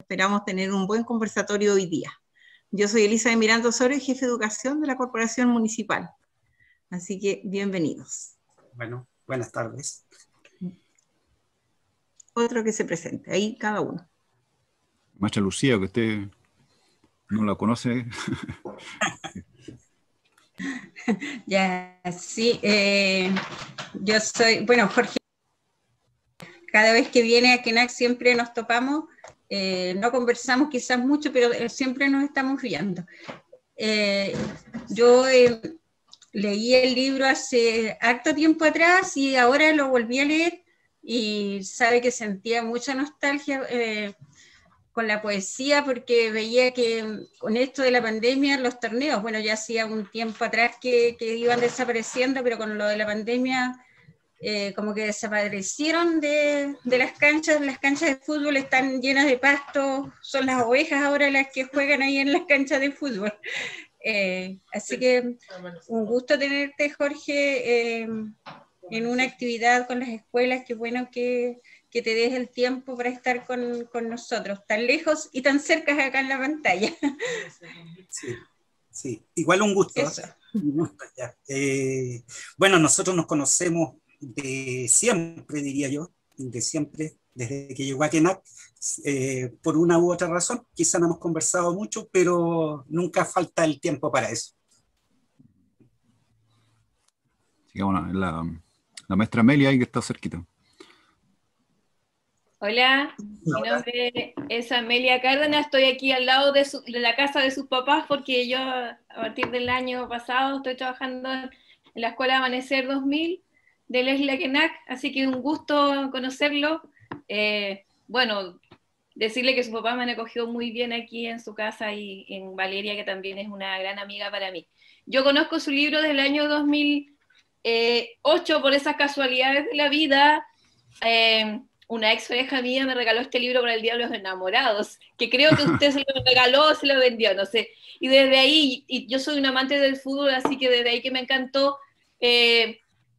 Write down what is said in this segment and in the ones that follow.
esperamos tener un buen conversatorio hoy día. Yo soy Elisa de Miranda Osorio, jefe de educación de la Corporación Municipal. Así que bienvenidos. Bueno, buenas tardes. Otro que se presente, ahí cada uno. Maestra Lucía, que usted no la conoce. Ya, sí. Yo soy, bueno, Jorge, cada vez que viene a KENAC siempre nos topamos, no conversamos quizás mucho, pero siempre nos estamos viendo. Yo leí el libro hace harto tiempo atrás y ahora lo volví a leer y sabe que sentía mucha nostalgia con la poesía porque veía que con esto de la pandemia los torneos, bueno, ya hacía un tiempo atrás que iban desapareciendo, pero con lo de la pandemia como que desaparecieron de las canchas de fútbol están llenas de pasto, son las ovejas ahora las que juegan ahí en las canchas de fútbol. Así que un gusto tenerte, Jorge, en una actividad con las escuelas. Qué bueno que te des el tiempo para estar con nosotros, tan lejos y tan cerca acá en la pantalla. Sí, sí. Igual un gusto. Eso. Un gusto ya. Bueno, nosotros nos conocemos de siempre, diría yo, de siempre, desde que llegó a KENAC, por una u otra razón. Quizá no hemos conversado mucho, pero nunca falta el tiempo para eso. Así que bueno, la maestra Amelia ahí que está cerquita. Hola, mi nombre es Amelia Cárdenas, estoy aquí al lado de la casa de sus papás porque yo a partir del año pasado estoy trabajando en la Escuela Amanecer 2000 de Leslie KENAC, así que un gusto conocerlo. Bueno, decirle que sus papás me han acogido muy bien aquí en su casa y en Valeria, que también es una gran amiga para mí. Yo conozco su libro desde el año 2008 por esas casualidades de la vida. Una ex pareja mía me regaló este libro para el Día de los Enamorados, que creo que usted se lo regaló o se lo vendió, no sé. Y desde ahí, y yo soy un amante del fútbol, así que desde ahí que me encantó.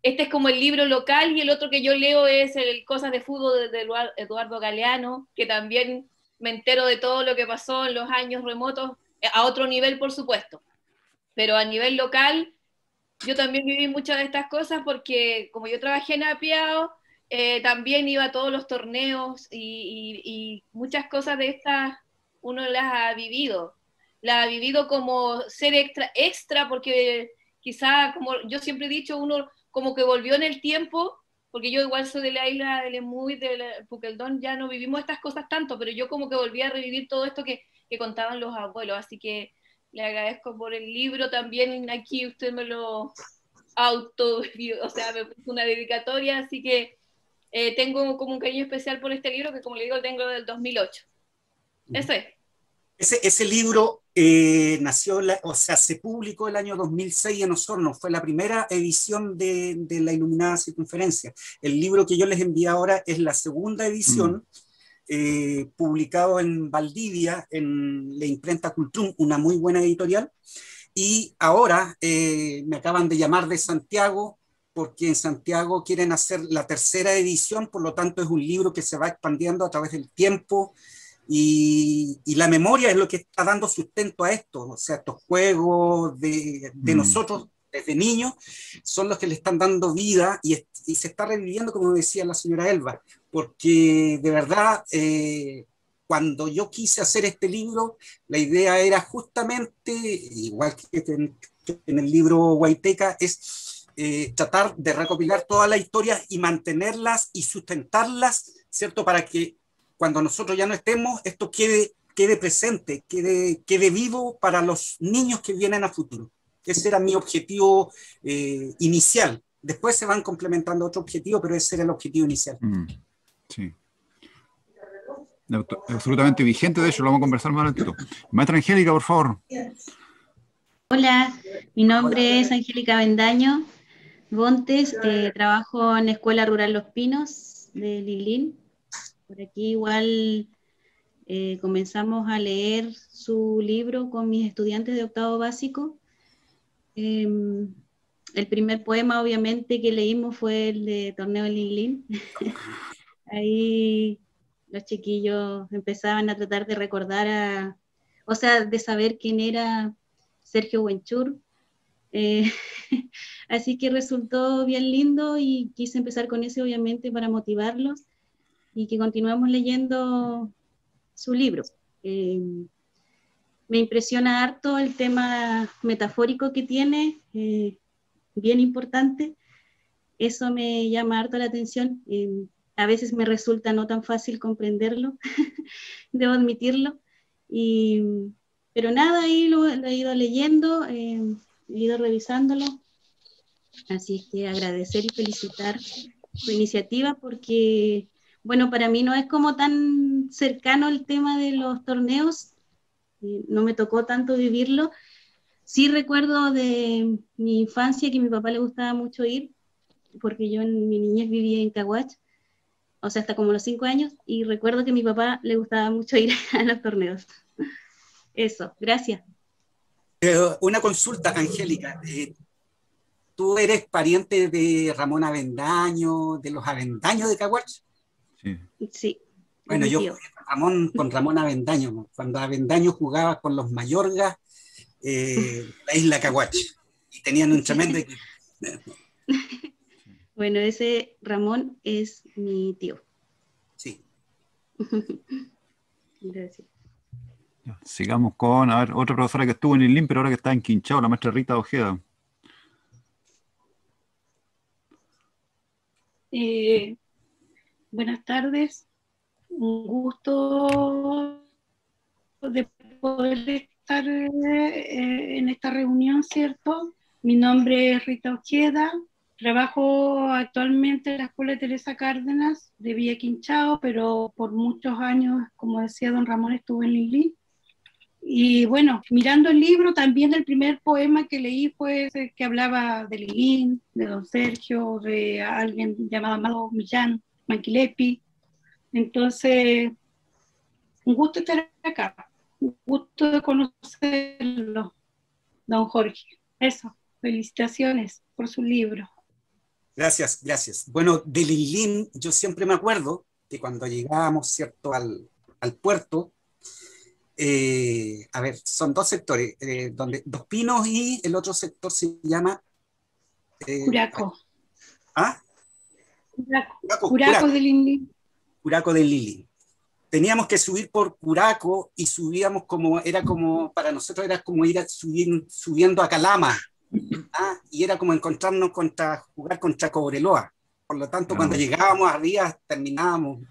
Este es como el libro local y el otro que yo leo es el Cosas de Fútbol de Eduardo Galeano, que también me entero de todo lo que pasó en los años remotos, a otro nivel por supuesto, pero a nivel local yo también viví muchas de estas cosas porque como yo trabajé en Apiao, también iba a todos los torneos y muchas cosas de estas uno las ha vivido como ser extra porque quizá, como yo siempre he dicho, uno como que volvió en el tiempo, porque yo igual soy de la isla de Lemuy, de Pukeldón, ya no vivimos estas cosas tanto, pero yo como que volví a revivir todo esto que contaban los abuelos, así que le agradezco por el libro también, aquí usted me lo o sea, me puso una dedicatoria, así que tengo como un cariño especial por este libro que, como le digo, tengo del 2008. Eso es. Ese libro nació, o sea, se publicó el año 2006 en Osorno, fue la primera edición de la Iluminada Circunferencia. El libro que yo les envié ahora es la segunda edición, publicado en Valdivia, en la imprenta Cultrum, una muy buena editorial, y ahora me acaban de llamar de Santiago, porque en Santiago quieren hacer la tercera edición, por lo tanto es un libro que se va expandiendo a través del tiempo, y la memoria es lo que está dando sustento a esto, o sea, estos juegos de nosotros desde niños son los que le están dando vida y se está reviviendo, como decía la señora Elba, porque de verdad, cuando yo quise hacer este libro, la idea era justamente, igual que en el libro Huayteca, es tratar de recopilar todas las historias y mantenerlas y sustentarlas, ¿cierto? Para que cuando nosotros ya no estemos, esto quede presente, quede vivo para los niños que vienen a futuro. Ese era mi objetivo inicial. Después se van complementando otros objetivos, pero ese era el objetivo inicial. Sí. Absolutamente vigente, de hecho, lo vamos a conversar más ratito. Maestra Angélica, por favor. Hola, mi nombre es Angélica Bendaño Bontes, trabajo en la Escuela Rural Los Pinos de Lilín. Por aquí igual comenzamos a leer su libro con mis estudiantes de octavo básico. El primer poema, obviamente, que leímos fue el de Torneo en Lilín. Ahí los chiquillos empezaban a tratar de recordar o sea, de saber quién era Sergio Buenchur. Así que resultó bien lindo y quise empezar con ese, obviamente, para motivarlos y que continuemos leyendo su libro. Me impresiona harto el tema metafórico que tiene, bien importante. Eso me llama harto la atención. A veces me resulta no tan fácil comprenderlo, debo admitirlo. Pero nada, ahí lo he ido leyendo, he ido revisándolo. Así es que agradecer y felicitar su iniciativa porque, bueno, para mí no es como tan cercano el tema de los torneos, no me tocó tanto vivirlo. Sí recuerdo de mi infancia que a mi papá le gustaba mucho ir, porque yo en mi niñez vivía en Caguach, o sea, hasta como los 5 años, y recuerdo que a mi papá le gustaba mucho ir a los torneos. Eso, gracias. Una consulta, Angélica. ¿Tú eres pariente de Ramón Avendaño, de los Avendaños de Caguach? Sí. Sí. Bueno, yo jugué con Ramón Avendaño, cuando Avendaño jugaba con los Mayorgas, la isla Caguach, y tenían un tremendo equipo. Bueno, ese Ramón es mi tío. Sí. Gracias. Sigamos con, a ver, otra profesora que estuvo en el LIM, pero ahora que está en Quinchao, la maestra Rita Ojeda. Buenas tardes, un gusto de poder estar en esta reunión, ¿cierto? Mi nombre es Rita Ojeda, trabajo actualmente en la Escuela de Teresa Cárdenas de Villa Quinchao, pero por muchos años, como decía don Ramón, estuve en Lili. Y bueno, mirando el libro, también el primer poema que leí fue ese que hablaba de Lilín, de don Sergio, de alguien llamado Amado Millán, Manquilepi. Entonces, un gusto estar acá, un gusto de conocerlo, don Jorge. Eso, felicitaciones por su libro. Gracias, gracias. Bueno, de Lilín yo siempre me acuerdo que cuando llegábamos, ¿cierto?, al puerto, a ver, son 2 sectores, donde Dos Pinos y el otro sector se llama... Curaco. ¿Ah? Curaco de Lilín. Curaco de Lilín. Teníamos que subir por Curaco y subíamos para nosotros era como ir subiendo a Calama. Y era como encontrarnos jugar contra Cobreloa. Por lo tanto, cuando llegábamos arriba,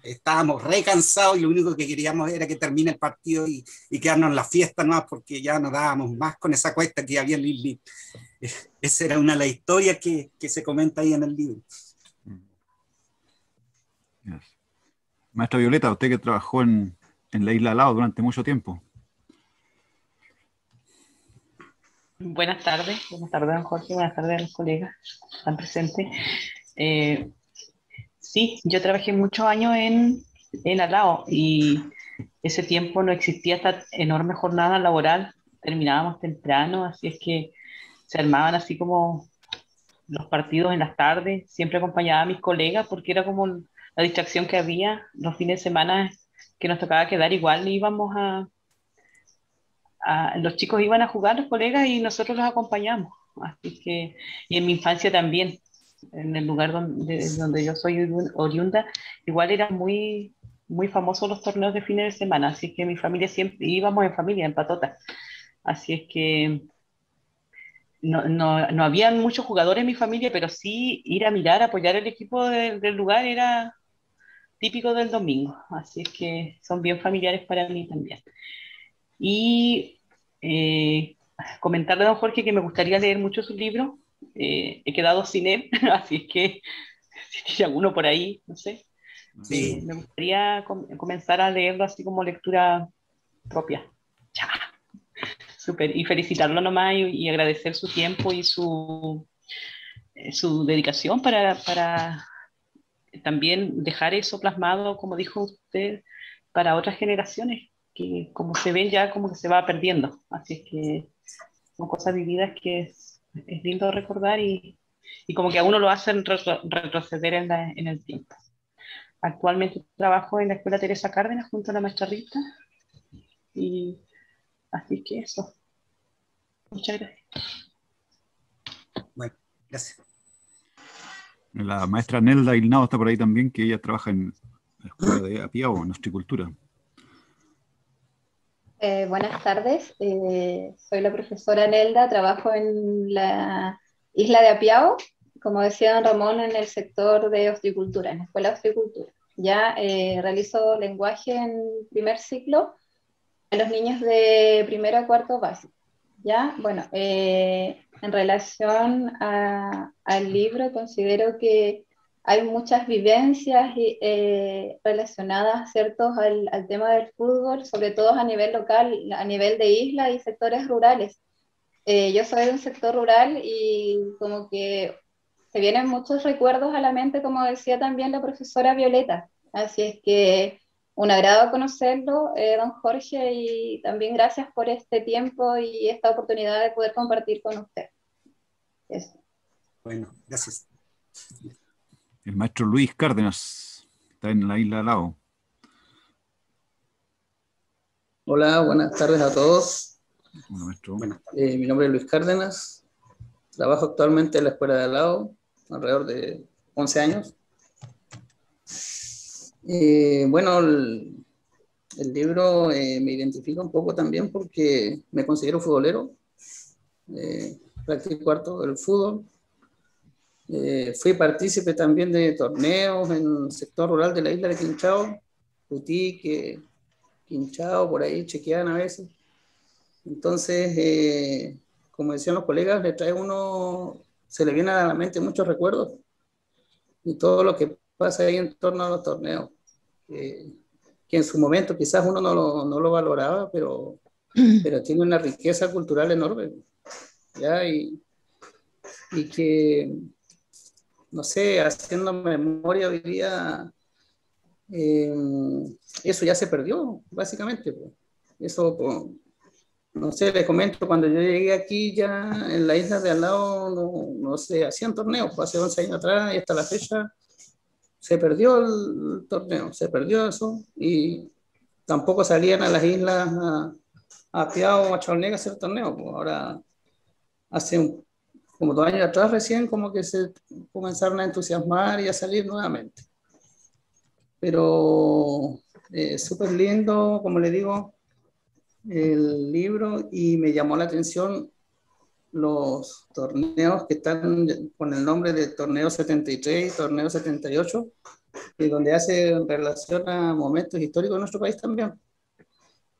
estábamos re cansados y lo único que queríamos era que termine el partido y quedarnos en la fiesta nomás, porque ya no dábamos más con esa cuesta que había en Lilín. Esa era una de las historias que se comenta ahí en el libro. Yes. Maestra Violeta, usted que trabajó en la isla Lao durante mucho tiempo. Buenas tardes, don Jorge, buenas tardes a los colegas que están presentes. Sí, yo trabajé muchos años en Alao y ese tiempo no existía esta enorme jornada laboral, terminábamos temprano, así es que se armaban así como los partidos en las tardes, siempre acompañaba a mis colegas porque era como la distracción que había los fines de semana que nos tocaba quedar igual, íbamos los chicos iban a jugar, los colegas, y nosotros los acompañamos, así que, y en mi infancia también, en el lugar donde yo soy oriunda, igual eran muy, muy famosos los torneos de fines de semana, así que mi familia siempre, íbamos en familia, en patota, así es que no habían muchos jugadores en mi familia, pero sí ir a mirar, apoyar el equipo del lugar era típico del domingo, así es que son bien familiares para mí también. Y comentarle a don Jorge que me gustaría leer mucho su libro, he quedado sin él, así es que si tiene alguno por ahí, no sé, sí. Me gustaría comenzar a leerlo así como lectura propia. Ya. Súper, y felicitarlo nomás y agradecer su tiempo y su dedicación para también dejar eso plasmado, como dijo usted, para otras generaciones, que como se ven ya como que se va perdiendo. Así es que son cosas vividas que es lindo recordar y como que a uno lo hacen retroceder en el tiempo. Actualmente trabajo en la Escuela Teresa Cárdenas junto a la maestra Rita. Y así que eso. Muchas gracias. Bueno, gracias. La maestra Nelda Hilnao está por ahí también, que ella trabaja en la escuela de Apiao, en horticultura. Buenas tardes, soy la profesora Nelda, trabajo en la isla de Apiao, como decía don Ramón, en el sector de horticultura, en la escuela de horticultura. Ya realizo lenguaje en primer ciclo a los niños de primero a cuarto básico. Ya, bueno, en relación al libro, considero que hay muchas vivencias relacionadas, ¿cierto?, al tema del fútbol, sobre todo a nivel local, a nivel de isla y sectores rurales. Yo soy de un sector rural y como que se vienen muchos recuerdos a la mente, como decía también la profesora Violeta. Así es que un agrado conocerlo, don Jorge, y también gracias por este tiempo y esta oportunidad de poder compartir con usted. Eso. Bueno, gracias. El maestro Luis Cárdenas está en la isla de Lao. Hola, buenas tardes a todos. Hola, maestro. Mi nombre es Luis Cárdenas. Trabajo actualmente en la Escuela de Lao, alrededor de 11 años. Bueno, el libro me identifica un poco también porque me considero futbolero. Practico harto el fútbol. Fui partícipe también de torneos en el sector rural de la isla de Quinchao, Utique, Quinchao, por ahí chequean a veces. Entonces, como decían los colegas, le trae uno, se le viene a la mente muchos recuerdos y todo lo que pasa ahí en torno a los torneos, que en su momento quizás uno no lo valoraba, pero tiene una riqueza cultural enorme, ¿ya? Y que, no sé, haciendo memoria hoy día, eso ya se perdió, básicamente. Eso, no sé, les comento, cuando yo llegué aquí ya en la isla de al lado, no se hacían torneos, hace 11 años atrás y hasta la fecha se perdió el torneo, se perdió eso, y tampoco salían a las islas a Piao o a Cholnega a hacer torneos. Ahora, hace como 2 años atrás recién como que se comenzaron a entusiasmar y a salir nuevamente. Pero súper lindo, como le digo, el libro, y me llamó la atención los torneos que están con el nombre de Torneo 73 y Torneo 78, y donde hace relación a momentos históricos de nuestro país también,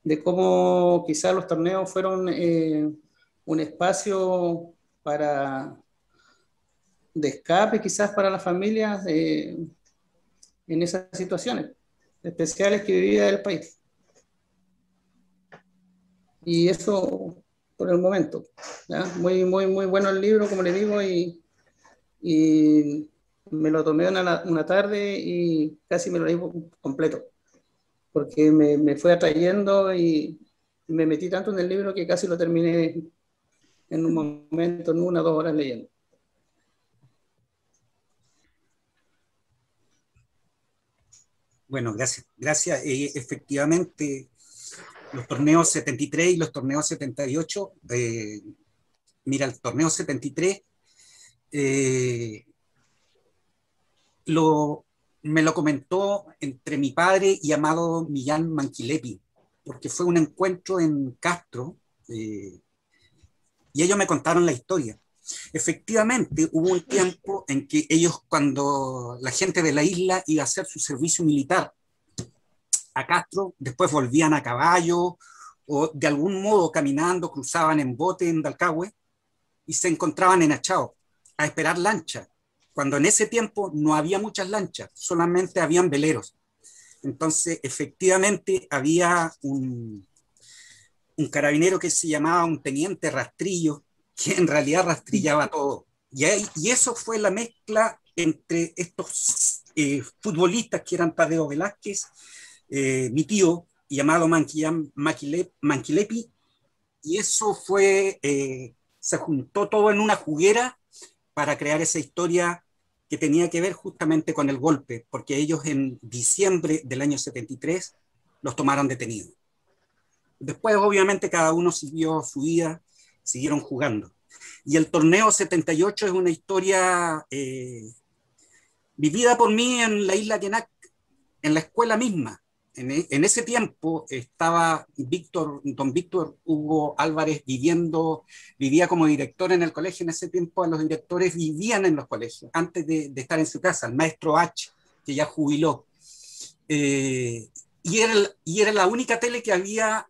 de cómo quizás los torneos fueron un espacio de escape quizás para las familias en esas situaciones especiales que vivía el país. Y eso por el momento, ¿ya? Muy bueno el libro, como le digo, y me lo tomé una tarde y casi me lo leí completo, porque me fue atrayendo y me metí tanto en el libro que casi lo terminé en un momento, en 1 o 2 horas leyendo. Bueno, gracias. Gracias. Efectivamente, los torneos 73 y los torneos 78, mira, el torneo 73 me lo comentó entre mi padre y Amado Millán Manquilepi, porque fue un encuentro en Castro, y ellos me contaron la historia. Efectivamente, hubo un tiempo en que ellos, cuando la gente de la isla iba a hacer su servicio militar a Castro, después volvían a caballo o de algún modo caminando, cruzaban en bote en Dalcahue y se encontraban en Achao a esperar lancha, cuando en ese tiempo no había muchas lanchas, solamente habían veleros. Entonces, efectivamente, había un carabinero que se llamaba un teniente Rastrillo, que en realidad rastrillaba todo. Y eso fue la mezcla entre estos futbolistas que eran Tadeo Velázquez, mi tío, llamado Manquilepi, y eso fue, se juntó todo en una juguera para crear esa historia que tenía que ver justamente con el golpe, porque ellos en diciembre del año 73 los tomaron detenidos. Después, obviamente, cada uno siguió su vida, siguieron jugando. Y el torneo 78 es una historia vivida por mí en la isla Quenac, en la escuela misma. En ese tiempo estaba don Víctor Hugo Álvarez vivía como director en el colegio. En ese tiempo los directores vivían en los colegios, antes de estar en su casa, el maestro H, que ya jubiló. Y era la única tele que había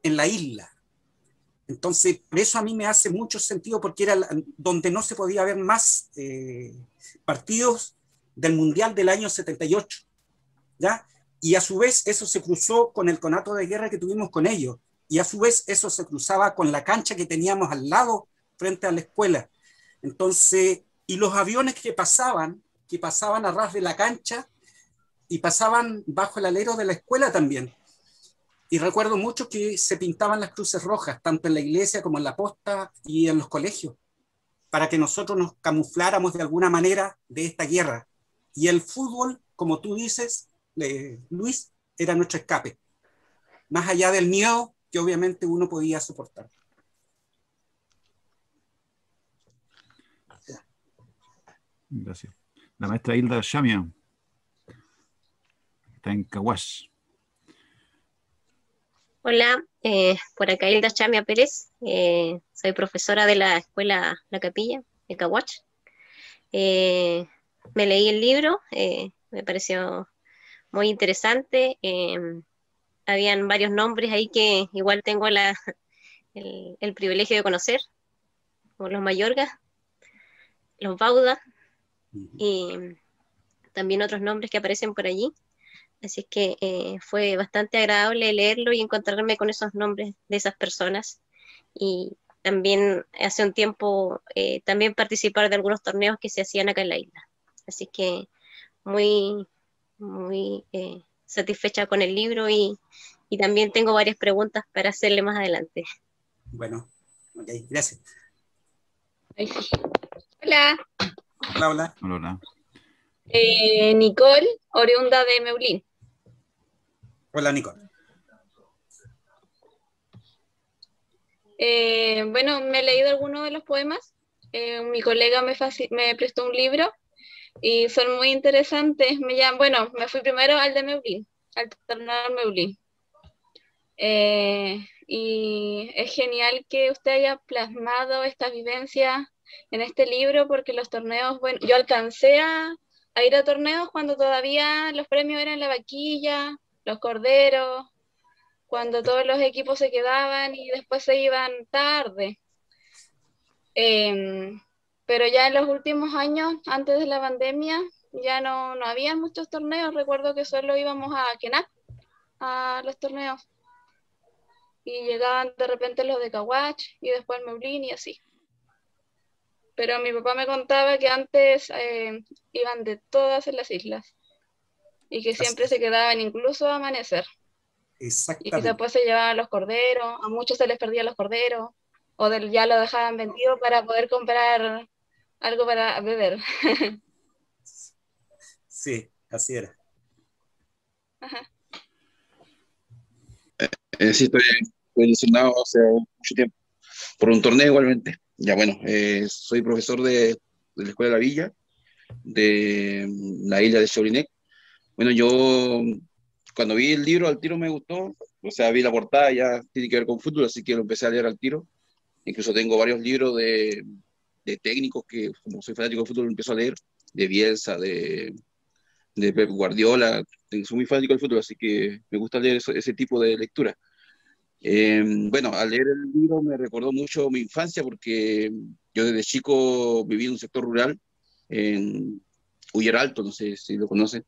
en la isla. Entonces, por eso a mí me hace mucho sentido, porque era donde no se podía ver más partidos del Mundial del año 78, ¿ya? Y a su vez eso se cruzó con el conato de guerra que tuvimos con ellos, y a su vez eso se cruzaba con la cancha que teníamos al lado frente a la escuela. Entonces, y los aviones que pasaban a ras de la cancha y pasaban bajo el alero de la escuela también. Y recuerdo mucho que se pintaban las cruces rojas, tanto en la iglesia como en la posta y en los colegios, para que nosotros nos camufláramos de alguna manera de esta guerra. Y el fútbol, como tú dices, Luis, era nuestro escape, más allá del miedo que obviamente uno podía soportar. Gracias. La maestra Hilda Shamia está en Caguas. Hola, por acá Hilda Chamia Pérez, soy profesora de la escuela La Capilla de Caguach. Me leí el libro, me pareció muy interesante. Habían varios nombres ahí que igual tengo el privilegio de conocer, como los Mayorga, los Bauda, y también otros nombres que aparecen por allí. Así es que fue bastante agradable leerlo y encontrarme con esos nombres de esas personas. Y también hace un tiempo también participar de algunos torneos que se hacían acá en la isla. Así que muy, muy satisfecha con el libro y también tengo varias preguntas para hacerle más adelante. Bueno, ok, gracias. Hola. Hola, hola. Hola. Nicole, oriunda de Meulín. Hola, Nicole. Bueno, me he leído algunos de los poemas. Mi colega me prestó un libro y son muy interesantes. Bueno, me fui primero al de Meulín, al torneo de Meulín. Y es genial que usted haya plasmado esta vivencia en este libro, porque los torneos, bueno, yo alcancé a ir a torneos cuando todavía los premios eran la vaquilla, los corderos, cuando todos los equipos se quedaban y después se iban tarde. Pero ya en los últimos años, antes de la pandemia, ya no había muchos torneos. Recuerdo que solo íbamos a Quenac, a los torneos. Y llegaban de repente los de Caguach y después Meulín y así. Pero mi papá me contaba que antes iban de todas en las islas y que siempre se quedaban incluso a amanecer. Exactamente. Y después se llevaban los corderos, a muchos se les perdían los corderos, o ya lo dejaban vendido para poder comprar algo para beber. Sí, así era. Ajá. Sí, estoy lesionado hace mucho tiempo, por un torneo igualmente. Ya bueno, soy profesor de la Escuela de la Villa, de la isla de Chaulinet. Bueno, yo cuando vi el libro al tiro me gustó, o sea, vi la portada, ya tiene que ver con fútbol, así que lo empecé a leer al tiro. Incluso tengo varios libros de técnicos que, como soy fanático de fútbol, empiezo a leer, de Bielsa, de Pep Guardiola. Soy muy fanático del fútbol, así que me gusta leer ese tipo de lectura. Bueno, al leer el libro me recordó mucho mi infancia, porque yo desde chico viví en un sector rural, en Uller Alto, no sé si lo conocen.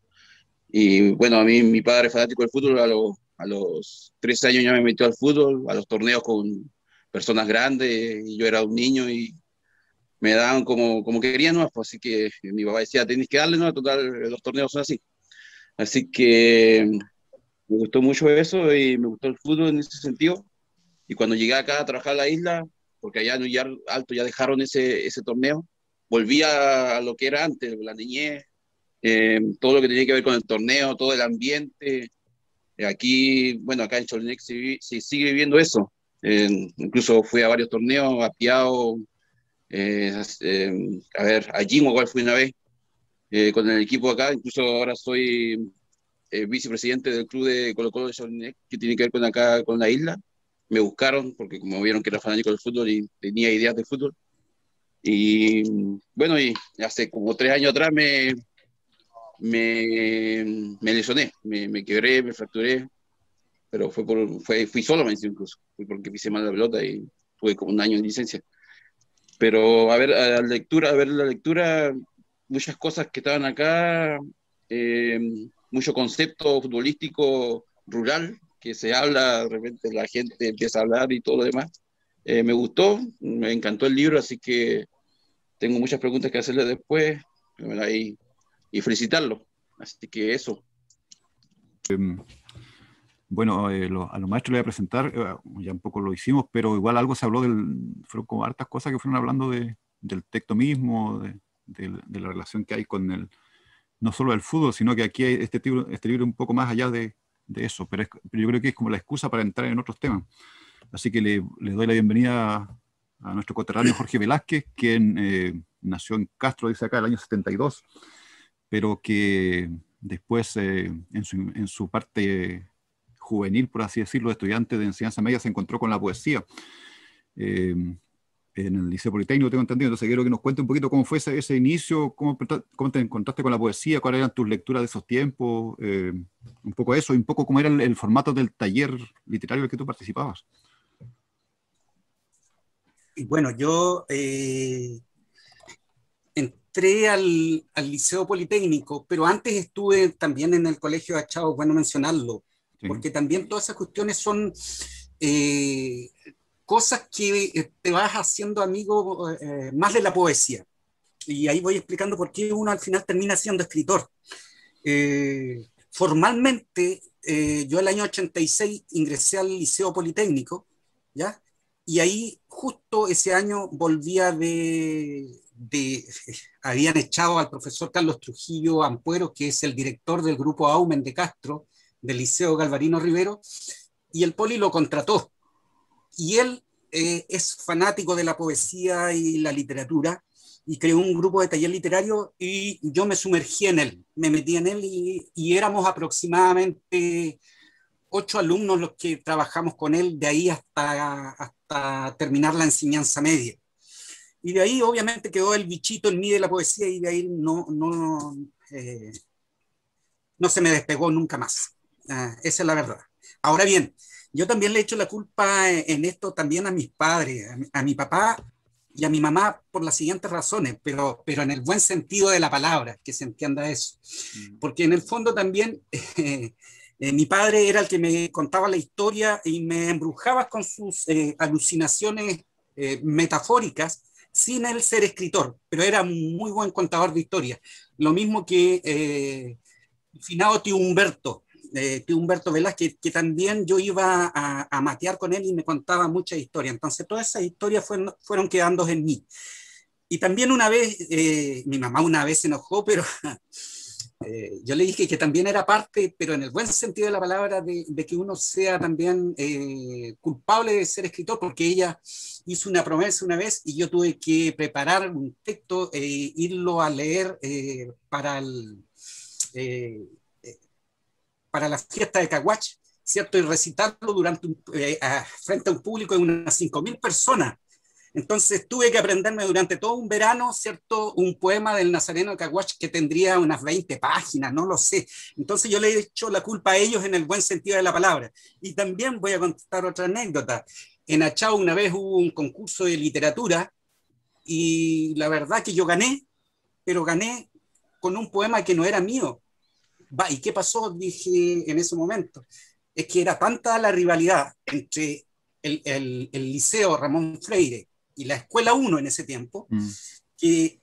Y bueno, a mí mi padre fanático del fútbol, a los 13 años ya me metió al fútbol, a los torneos con personas grandes, y yo era un niño y me daban como que querían, ¿no? Pues, así que mi papá decía, tenés que darle, ¿no? Total, los torneos son así. Así que me gustó mucho eso y me gustó el fútbol en ese sentido. Y cuando llegué acá a trabajar a la isla, porque allá en Uller Alto ya dejaron ese torneo, volví a lo que era antes, la niñez, todo lo que tenía que ver con el torneo, todo el ambiente. Aquí, bueno, acá en Cholinex se sigue viviendo eso. Incluso fui a varios torneos, a Piao, a ver, a Jim igual fui una vez con el equipo acá. Incluso ahora soy vicepresidente del club de Colo-Colo de Cholinex, que tiene que ver con acá, con la isla. Me buscaron porque como vieron que era fanático del fútbol y tenía ideas de fútbol. Y bueno, y hace como 3 años atrás me lesioné, me quebré, me fracturé, pero fui solo, me decía incluso, fui porque pisé mal la pelota y tuve como 1 año de licencia. Pero a ver la lectura, muchas cosas que estaban acá, mucho concepto futbolístico rural, que se habla, de repente la gente empieza a hablar y todo lo demás. Me gustó, me encantó el libro, así que tengo muchas preguntas que hacerle después y felicitarlo. Así que eso. Bueno, a los maestros les voy a presentar, ya un poco lo hicimos, pero igual algo se habló fueron como hartas cosas que fueron hablando del texto mismo, de la relación que hay con no solo el fútbol, sino que aquí hay este libro un poco más allá de eso, pero yo creo que es como la excusa para entrar en otros temas. Así que le doy la bienvenida a nuestro coterráneo Jorge Velázquez, quien nació en Castro, dice acá, el año 72, pero que después en su parte juvenil, por así decirlo, estudiante de enseñanza media, se encontró con la poesía en el Liceo Politécnico, tengo entendido. Entonces quiero que nos cuente un poquito cómo fue ese inicio, cómo te encontraste con la poesía, cuáles eran tus lecturas de esos tiempos, un poco eso, y un poco cómo era el formato del taller literario en el que tú participabas. Bueno, yo entré al Liceo Politécnico, pero antes estuve también en el Colegio de Achao, bueno mencionarlo, sí, porque también todas esas cuestiones son cosas que te vas haciendo amigo más de la poesía. Y ahí voy explicando por qué uno al final termina siendo escritor. Formalmente, yo el año 86 ingresé al Liceo Politécnico, ¿ya? Y ahí justo ese año volvía habían echado al profesor Carlos Trujillo Ampuero, que es el director del grupo Aumen de Castro, del Liceo Galvarino Rivero, y el Poli lo contrató. Y él es fanático de la poesía y la literatura, y creó un grupo de taller literario, y yo me sumergí en él, me metí en él, y éramos aproximadamente 8 alumnos los que trabajamos con él, de ahí hasta terminar la enseñanza media. Y de ahí obviamente quedó el bichito en mí de la poesía, y de ahí no se me despegó nunca más. Esa es la verdad. Ahora bien, yo también le echo la culpa en esto también a mis padres, a mi papá y a mi mamá, por las siguientes razones, pero en el buen sentido de la palabra, que se entienda eso. Porque en el fondo también mi padre era el que me contaba la historia y me embrujaba con sus alucinaciones metafóricas, sin él ser escritor, pero era un muy buen contador de historias. Lo mismo que finado tío Humberto Velázquez, que también yo iba a matear con él y me contaba muchas historias. Entonces todas esas historias fueron quedando en mí. Y también una vez, mi mamá una vez se enojó, pero yo le dije que también era parte, pero en el buen sentido de la palabra, de que uno sea también culpable de ser escritor, porque ella hizo una promesa una vez y yo tuve que preparar un texto e irlo a leer para la fiesta de Caguach, ¿cierto? Y recitarlo frente a un público de unas 5.000 personas. Entonces tuve que aprenderme durante todo un verano, ¿cierto?, un poema del Nazareno de Caguach que tendría unas 20 páginas, no lo sé. Entonces yo le he hecho la culpa a ellos en el buen sentido de la palabra. Y también voy a contar otra anécdota. En Achao una vez hubo un concurso de literatura y la verdad que yo gané, pero gané con un poema que no era mío. ¿Y qué pasó? Dije en ese momento. Es que era tanta la rivalidad entre el Liceo Ramón Freire y la Escuela 1 en ese tiempo, que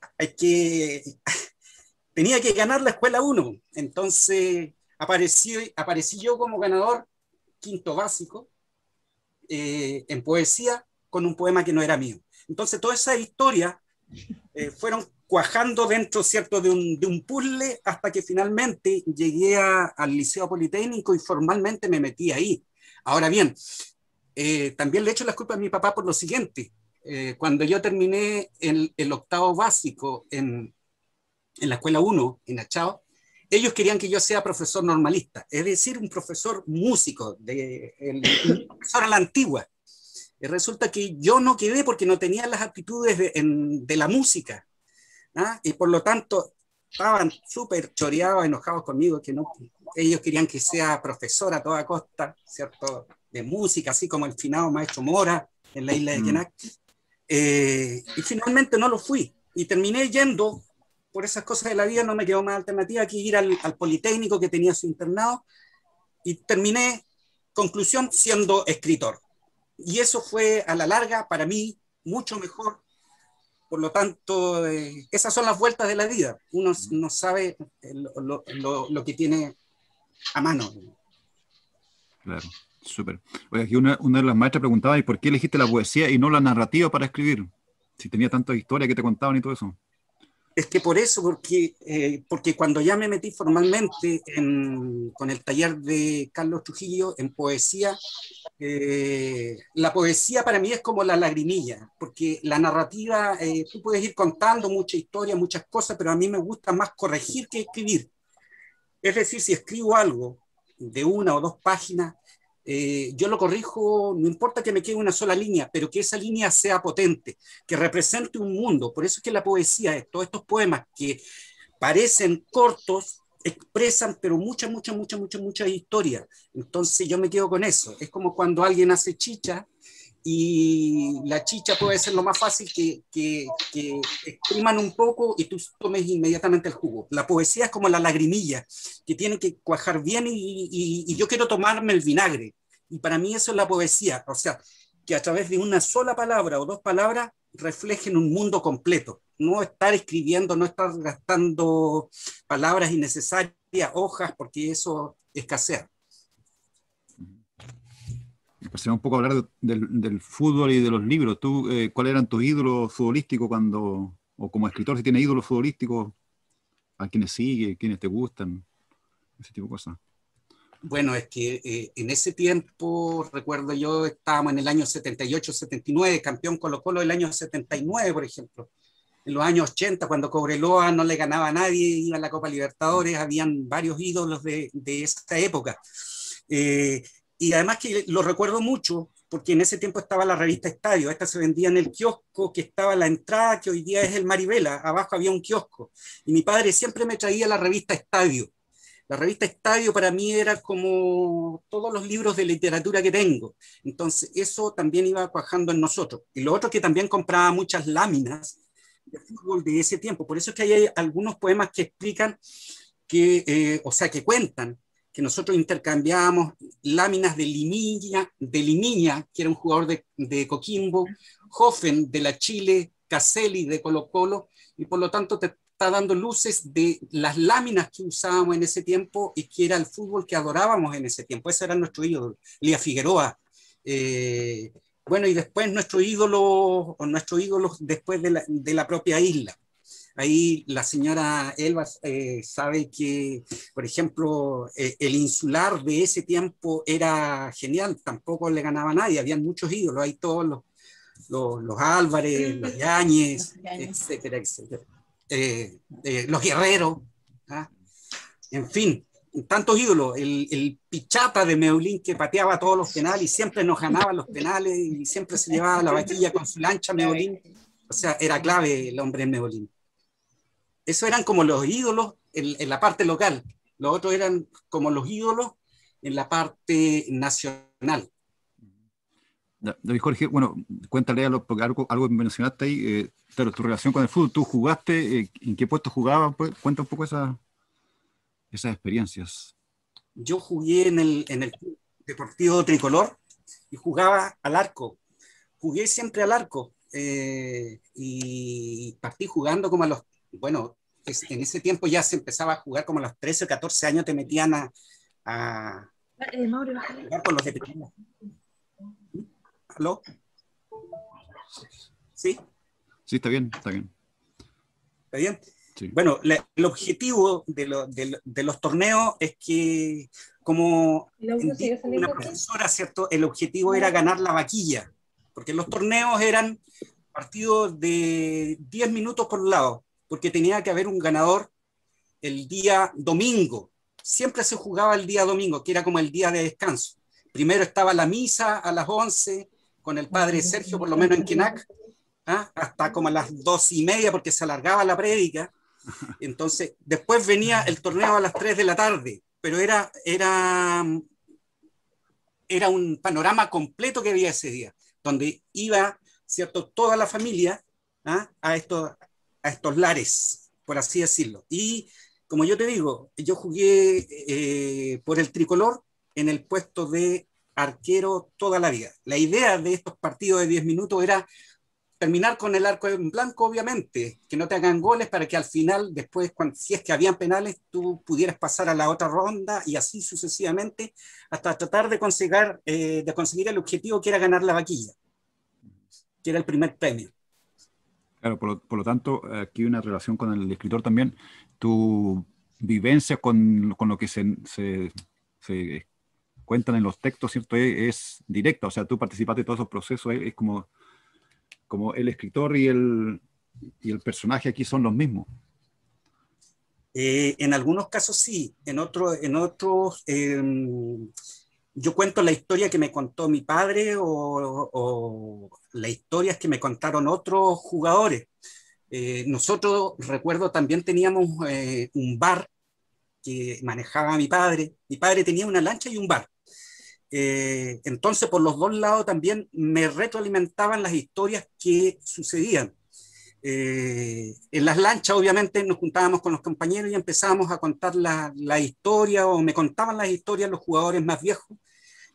tenía que ganar la Escuela 1. Entonces aparecí yo como ganador quinto básico en poesía con un poema que no era mío. Entonces todas esas historias fueron cuajando dentro, ¿cierto?, de un puzzle, hasta que finalmente llegué al Liceo Politécnico y formalmente me metí ahí. Ahora bien, también le echo las culpas a mi papá por lo siguiente. Cuando yo terminé el octavo básico en la escuela 1, en Achao, ellos querían que yo sea profesor normalista, es decir, un profesor músico, un profesor a la antigua. Y resulta que yo no quedé porque no tenía las aptitudes de la música, ¿ah? Y por lo tanto estaban súper choreados, enojados conmigo, que no, ellos querían que sea profesor a toda costa, ¿cierto?, de música, así como el finado maestro Mora en la isla de Quenac. Y finalmente no lo fui, y terminé yendo, por esas cosas de la vida no me quedó más alternativa que ir al Politécnico, que tenía su internado, y terminé, conclusión, siendo escritor. Y eso fue a la larga para mí mucho mejor. Por lo tanto, esas son las vueltas de la vida. Uno no sabe lo que tiene a mano. Claro, súper. Oye, aquí una de las maestras preguntaba, ¿y por qué elegiste la poesía y no la narrativa para escribir? Si tenía tantas historias que te contaban y todo eso. Es que por eso, porque cuando ya me metí formalmente con el taller de Carlos Trujillo en poesía, la poesía para mí es como la lagrimilla, porque la narrativa, tú puedes ir contando mucha historia, muchas cosas, pero a mí me gusta más corregir que escribir. Es decir, si escribo algo de 1 o 2 páginas, yo lo corrijo, no importa que me quede una sola línea, pero que esa línea sea potente, que represente un mundo. Por eso es que la poesía, todos estos poemas que parecen cortos, expresan, pero mucha historia. Entonces yo me quedo con eso. Es como cuando alguien hace chicha, y la chicha puede ser lo más fácil que expriman un poco y tú tomes inmediatamente el jugo. La poesía es como la lagrimilla, que tiene que cuajar bien, y yo quiero tomarme el vinagre. Y para mí eso es la poesía, o sea, que a través de una sola palabra o 2 palabras reflejen un mundo completo. No estar escribiendo, no estar gastando palabras innecesarias, hojas, porque eso escasea. Pasemos un poco a hablar del fútbol y de los libros. ¿Tú, cuáles eran tus ídolos futbolísticos o como escritor, si tienes ídolos futbolísticos, a quienes sigues, quienes te gustan, ese tipo de cosas? Bueno, es que en ese tiempo, recuerdo yo, estábamos en el año 78-79, campeón Colo-Colo del año 79, por ejemplo. En los años 80, cuando Cobreloa no le ganaba a nadie, iba a la Copa Libertadores, habían varios ídolos de esa época. Y además que lo recuerdo mucho, porque en ese tiempo estaba la revista Estadio. Esta se vendía en el kiosco que estaba a la entrada, que hoy día es el Maribela. Abajo había un kiosco. Y mi padre siempre me traía la revista Estadio. La revista Estadio para mí era como todos los libros de literatura que tengo. Entonces eso también iba cuajando en nosotros. Y lo otro, que también compraba muchas láminas de fútbol de ese tiempo. Por eso es que hay algunos poemas que explican, o sea, que cuentan que nosotros intercambiábamos láminas de Limiña, que era un jugador de Coquimbo, Hoffen de la Chile, Caselli de Colo-Colo, y por lo tanto te está dando luces de las láminas que usábamos en ese tiempo y que era el fútbol que adorábamos en ese tiempo. Ese era nuestro ídolo, Lía Figueroa. Bueno, y después nuestro ídolo después de la propia isla. Ahí la señora Elba sabe que, por ejemplo, el Insular de ese tiempo era genial, tampoco le ganaba a nadie, habían muchos ídolos, hay todos los Álvarez, los Yáñez, etcétera, etcétera. Los Guerreros, ¿ah? En fin, tantos ídolos, el Pichata de Meulín, que pateaba todos los penales y siempre nos ganaba los penales y siempre se llevaba la vaquilla con su lancha Meulín, o sea, era clave el hombre en Meulín. Eso eran como los ídolos en la parte local. Los otros eran como los ídolos en la parte nacional. David Jorge, bueno, cuéntale porque algo mencionaste ahí, claro, tu relación con el fútbol. ¿Tú jugaste? ¿En qué puesto jugabas? Pues, cuenta un poco esas experiencias. Yo jugué en el Deportivo Tricolor y jugaba al arco. Jugué siempre al arco y partí jugando como en ese tiempo ya se empezaba a jugar como a los 13 o 14 años, te metían a jugar con los de primera. ¿Aló? ¿Sí? Sí, está bien, está bien. ¿Está bien? Sí. Bueno, el objetivo de los torneos es que, como dijo una profesora, ¿cierto? El objetivo era ganar la vaquilla, porque los torneos eran partidos de 10 minutos por lado, porque tenía que haber un ganador el día domingo. Siempre se jugaba el día domingo, que era como el día de descanso. Primero estaba la misa a las 11 con el padre Sergio, por lo menos en Quenac, hasta como a las 2:30, porque se alargaba la prédica. Entonces, después venía el torneo a las 3 de la tarde, pero era un panorama completo que había ese día, donde iba, ¿cierto?, toda la familia a estos lares, por así decirlo. Y como yo te digo, yo jugué por el tricolor en el puesto de arquero toda la vida. La idea de estos partidos de 10 minutos era terminar con el arco en blanco, obviamente, que no te hagan goles para que al final, después, si es que habían penales, tú pudieras pasar a la otra ronda y así sucesivamente hasta tratar de conseguir el objetivo, que era ganar la vaquilla, que era el primer premio. Claro, por lo tanto, aquí hay una relación con el escritor también. Tu vivencia con lo que se cuentan en los textos, ¿cierto? Es directa, o sea, tú participaste de todos esos procesos, es como el escritor y el personaje aquí son los mismos. En algunos casos sí, en otros yo cuento la historia que me contó mi padre o las historias que me contaron otros jugadores. Nosotros, recuerdo, también teníamos un bar que manejaba mi padre. Mi padre tenía una lancha y un bar. Entonces, por los dos lados también me retroalimentaban las historias que sucedían. En las lanchas, obviamente, nos juntábamos con los compañeros y empezábamos a contar la historia, o me contaban las historias los jugadores más viejos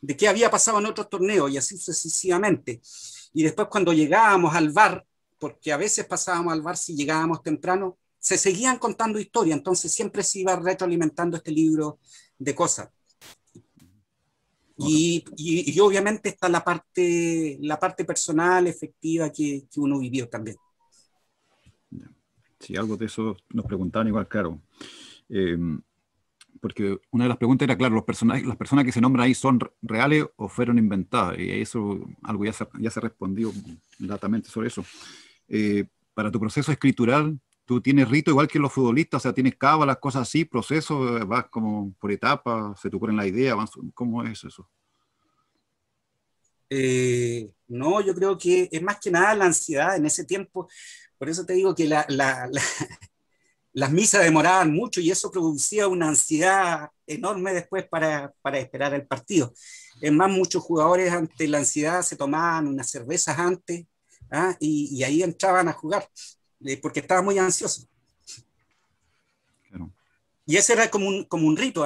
de qué había pasado en otros torneos, y así sucesivamente. Y después, cuando llegábamos al bar, porque a veces pasábamos al bar si llegábamos temprano, se seguían contando historias, entonces siempre se iba retroalimentando este libro de cosas. Y obviamente está la parte personal, efectiva, que uno vivió también. Sí, algo de eso nos preguntaban igual, claro. Porque una de las preguntas era, claro, las personas que se nombran ahí, ¿son reales o fueron inventadas? Y eso, algo ya se ha respondido datamente sobre eso. Para tu proceso escritural, ¿tú tienes rito igual que los futbolistas? O sea, ¿tienes cábalas, cosas así, procesos? ¿Vas como por etapas? ¿Se te ocurren la idea? ¿Cómo es eso? No, yo creo que es más que nada la ansiedad en ese tiempo. Por eso te digo que las misas demoraban mucho y eso producía una ansiedad enorme después para esperar el partido. Es más, muchos jugadores ante la ansiedad se tomaban unas cervezas antes y ahí entraban a jugar porque estaban muy ansiosos. Claro. Y ese era como un rito,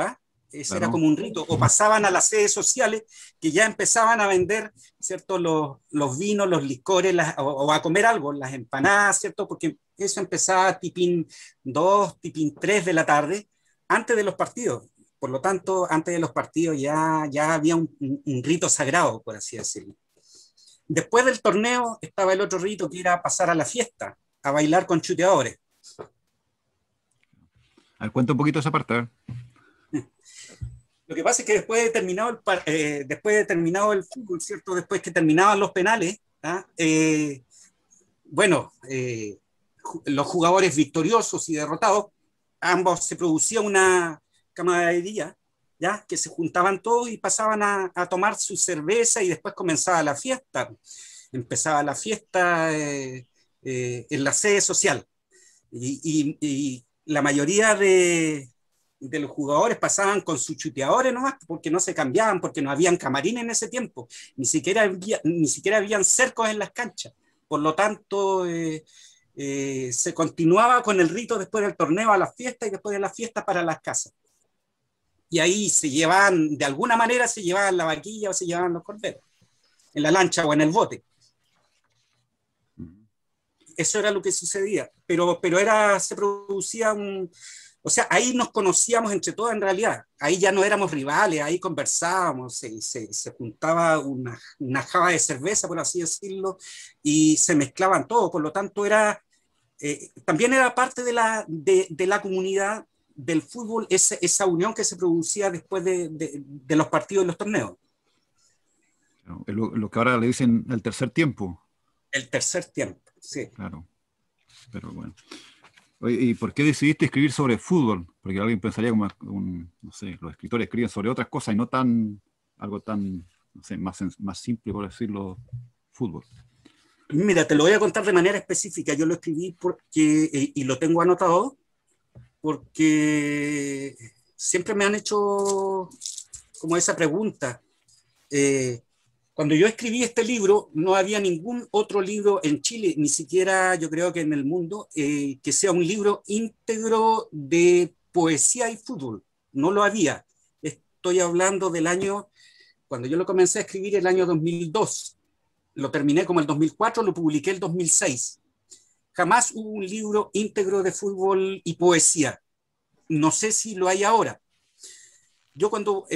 Ese claro. Era como un rito. O pasaban a las sedes sociales que ya empezaban a vender, ¿cierto? Los vinos, los licores, o a comer algo, las empanadas, ¿cierto? Porque eso empezaba tipín 2, tipín 3 de la tarde, antes de los partidos. Por lo tanto, antes de los partidos ya había un rito sagrado, por así decirlo. Después del torneo estaba el otro rito, que era pasar a la fiesta, a bailar con chuteadores. A ver, cuenta un poquito esa parte. Lo que pasa es que después de terminado el fútbol, ¿cierto? Después que terminaban los penales, los jugadores victoriosos y derrotados, ambos se producía una camaradería, ¿ya? Que se juntaban todos y pasaban a tomar su cerveza y después comenzaba la fiesta. Empezaba la fiesta en la sede social. Y la mayoría de los jugadores pasaban con sus chuteadores nomás, porque no se cambiaban, porque no habían camarines en ese tiempo, ni siquiera habían cercos en las canchas. Por lo tanto, se continuaba con el rito después del torneo a la fiesta y después de la fiesta para las casas. Y ahí de alguna manera se llevaban la vaquilla o se llevaban los corderos, en la lancha o en el bote. Eso era lo que sucedía, pero se producía o sea, ahí nos conocíamos entre todos en realidad, ahí ya no éramos rivales, ahí conversábamos, se juntaba una java de cerveza, por así decirlo, y se mezclaban todo, por lo tanto era también era parte de la comunidad del fútbol, esa unión que se producía después de los partidos y los torneos. Lo que ahora le dicen el tercer tiempo. El tercer tiempo, sí. Claro, pero bueno. Oye, ¿y por qué decidiste escribir sobre fútbol? Porque alguien pensaría como, no sé, los escritores escriben sobre otras cosas y no algo tan, no sé, más simple, por decirlo, fútbol. Mira, te lo voy a contar de manera específica. Yo lo escribí porque, y lo tengo anotado, porque siempre me han hecho como esa pregunta. Cuando yo escribí este libro, no había ningún otro libro en Chile, ni siquiera yo creo que en el mundo, que sea un libro íntegro de poesía y fútbol. No lo había. Estoy hablando del año, cuando yo lo comencé a escribir, el año 2002. Lo terminé como el 2004, lo publiqué el 2006. Jamás hubo un libro íntegro de fútbol y poesía. No sé si lo hay ahora. Yo cuando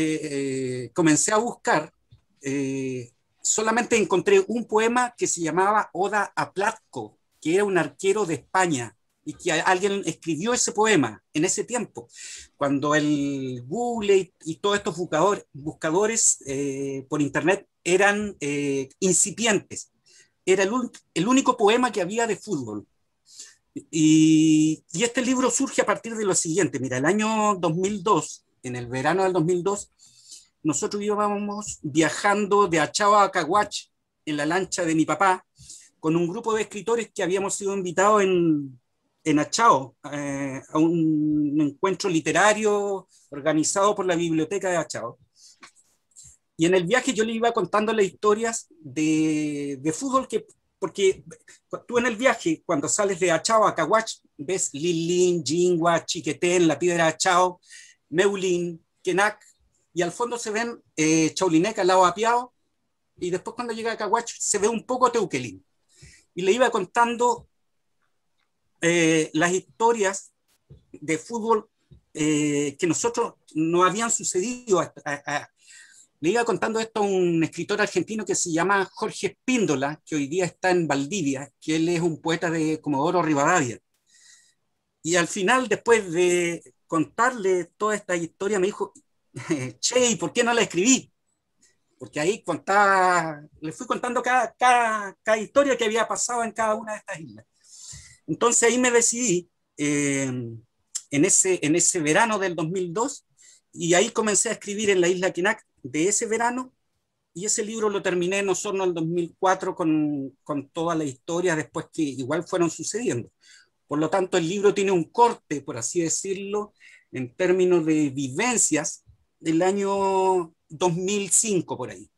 comencé a buscar, solamente encontré un poema que se llamaba Oda a Platko, que era un arquero de España, y que alguien escribió ese poema en ese tiempo, cuando el Google y todos estos buscadores por internet eran incipientes. Era el único poema que había de fútbol. Y este libro surge a partir de lo siguiente. Mira, el año 2002, en el verano del 2002, nosotros íbamos viajando de Achao a Caguach en la lancha de mi papá, con un grupo de escritores que habíamos sido invitados en Achao, a un encuentro literario organizado por la biblioteca de Achao. Y en el viaje yo le iba contando las historias de fútbol, porque tú en el viaje, cuando sales de Achao a Caguach, ves Lilín, Jingua, Chiquetén, La Piedra de Achao, Meulín, Quenac, y al fondo se ven Chaulineca al lado de Apiao, y después cuando llega a Caguach se ve un poco Teuquelín. Y le iba contando las historias de fútbol que nosotros no habían sucedido. Le iba contando esto a un escritor argentino que se llama Jorge Espíndola, que hoy día está en Valdivia, que él es un poeta de Comodoro Rivadavia. Y al final, después de contarle toda esta historia, me dijo, che, ¿y por qué no la escribí? Porque ahí le fui contando cada historia que había pasado en cada una de estas islas. Entonces ahí me decidí, en ese verano del 2002, y ahí comencé a escribir en la isla Quenac de ese verano, y ese libro lo terminé en Osorno en el 2004 con toda la historia después que igual fueron sucediendo. Por lo tanto, el libro tiene un corte, por así decirlo, en términos de vivencias del año 2005 por ahí,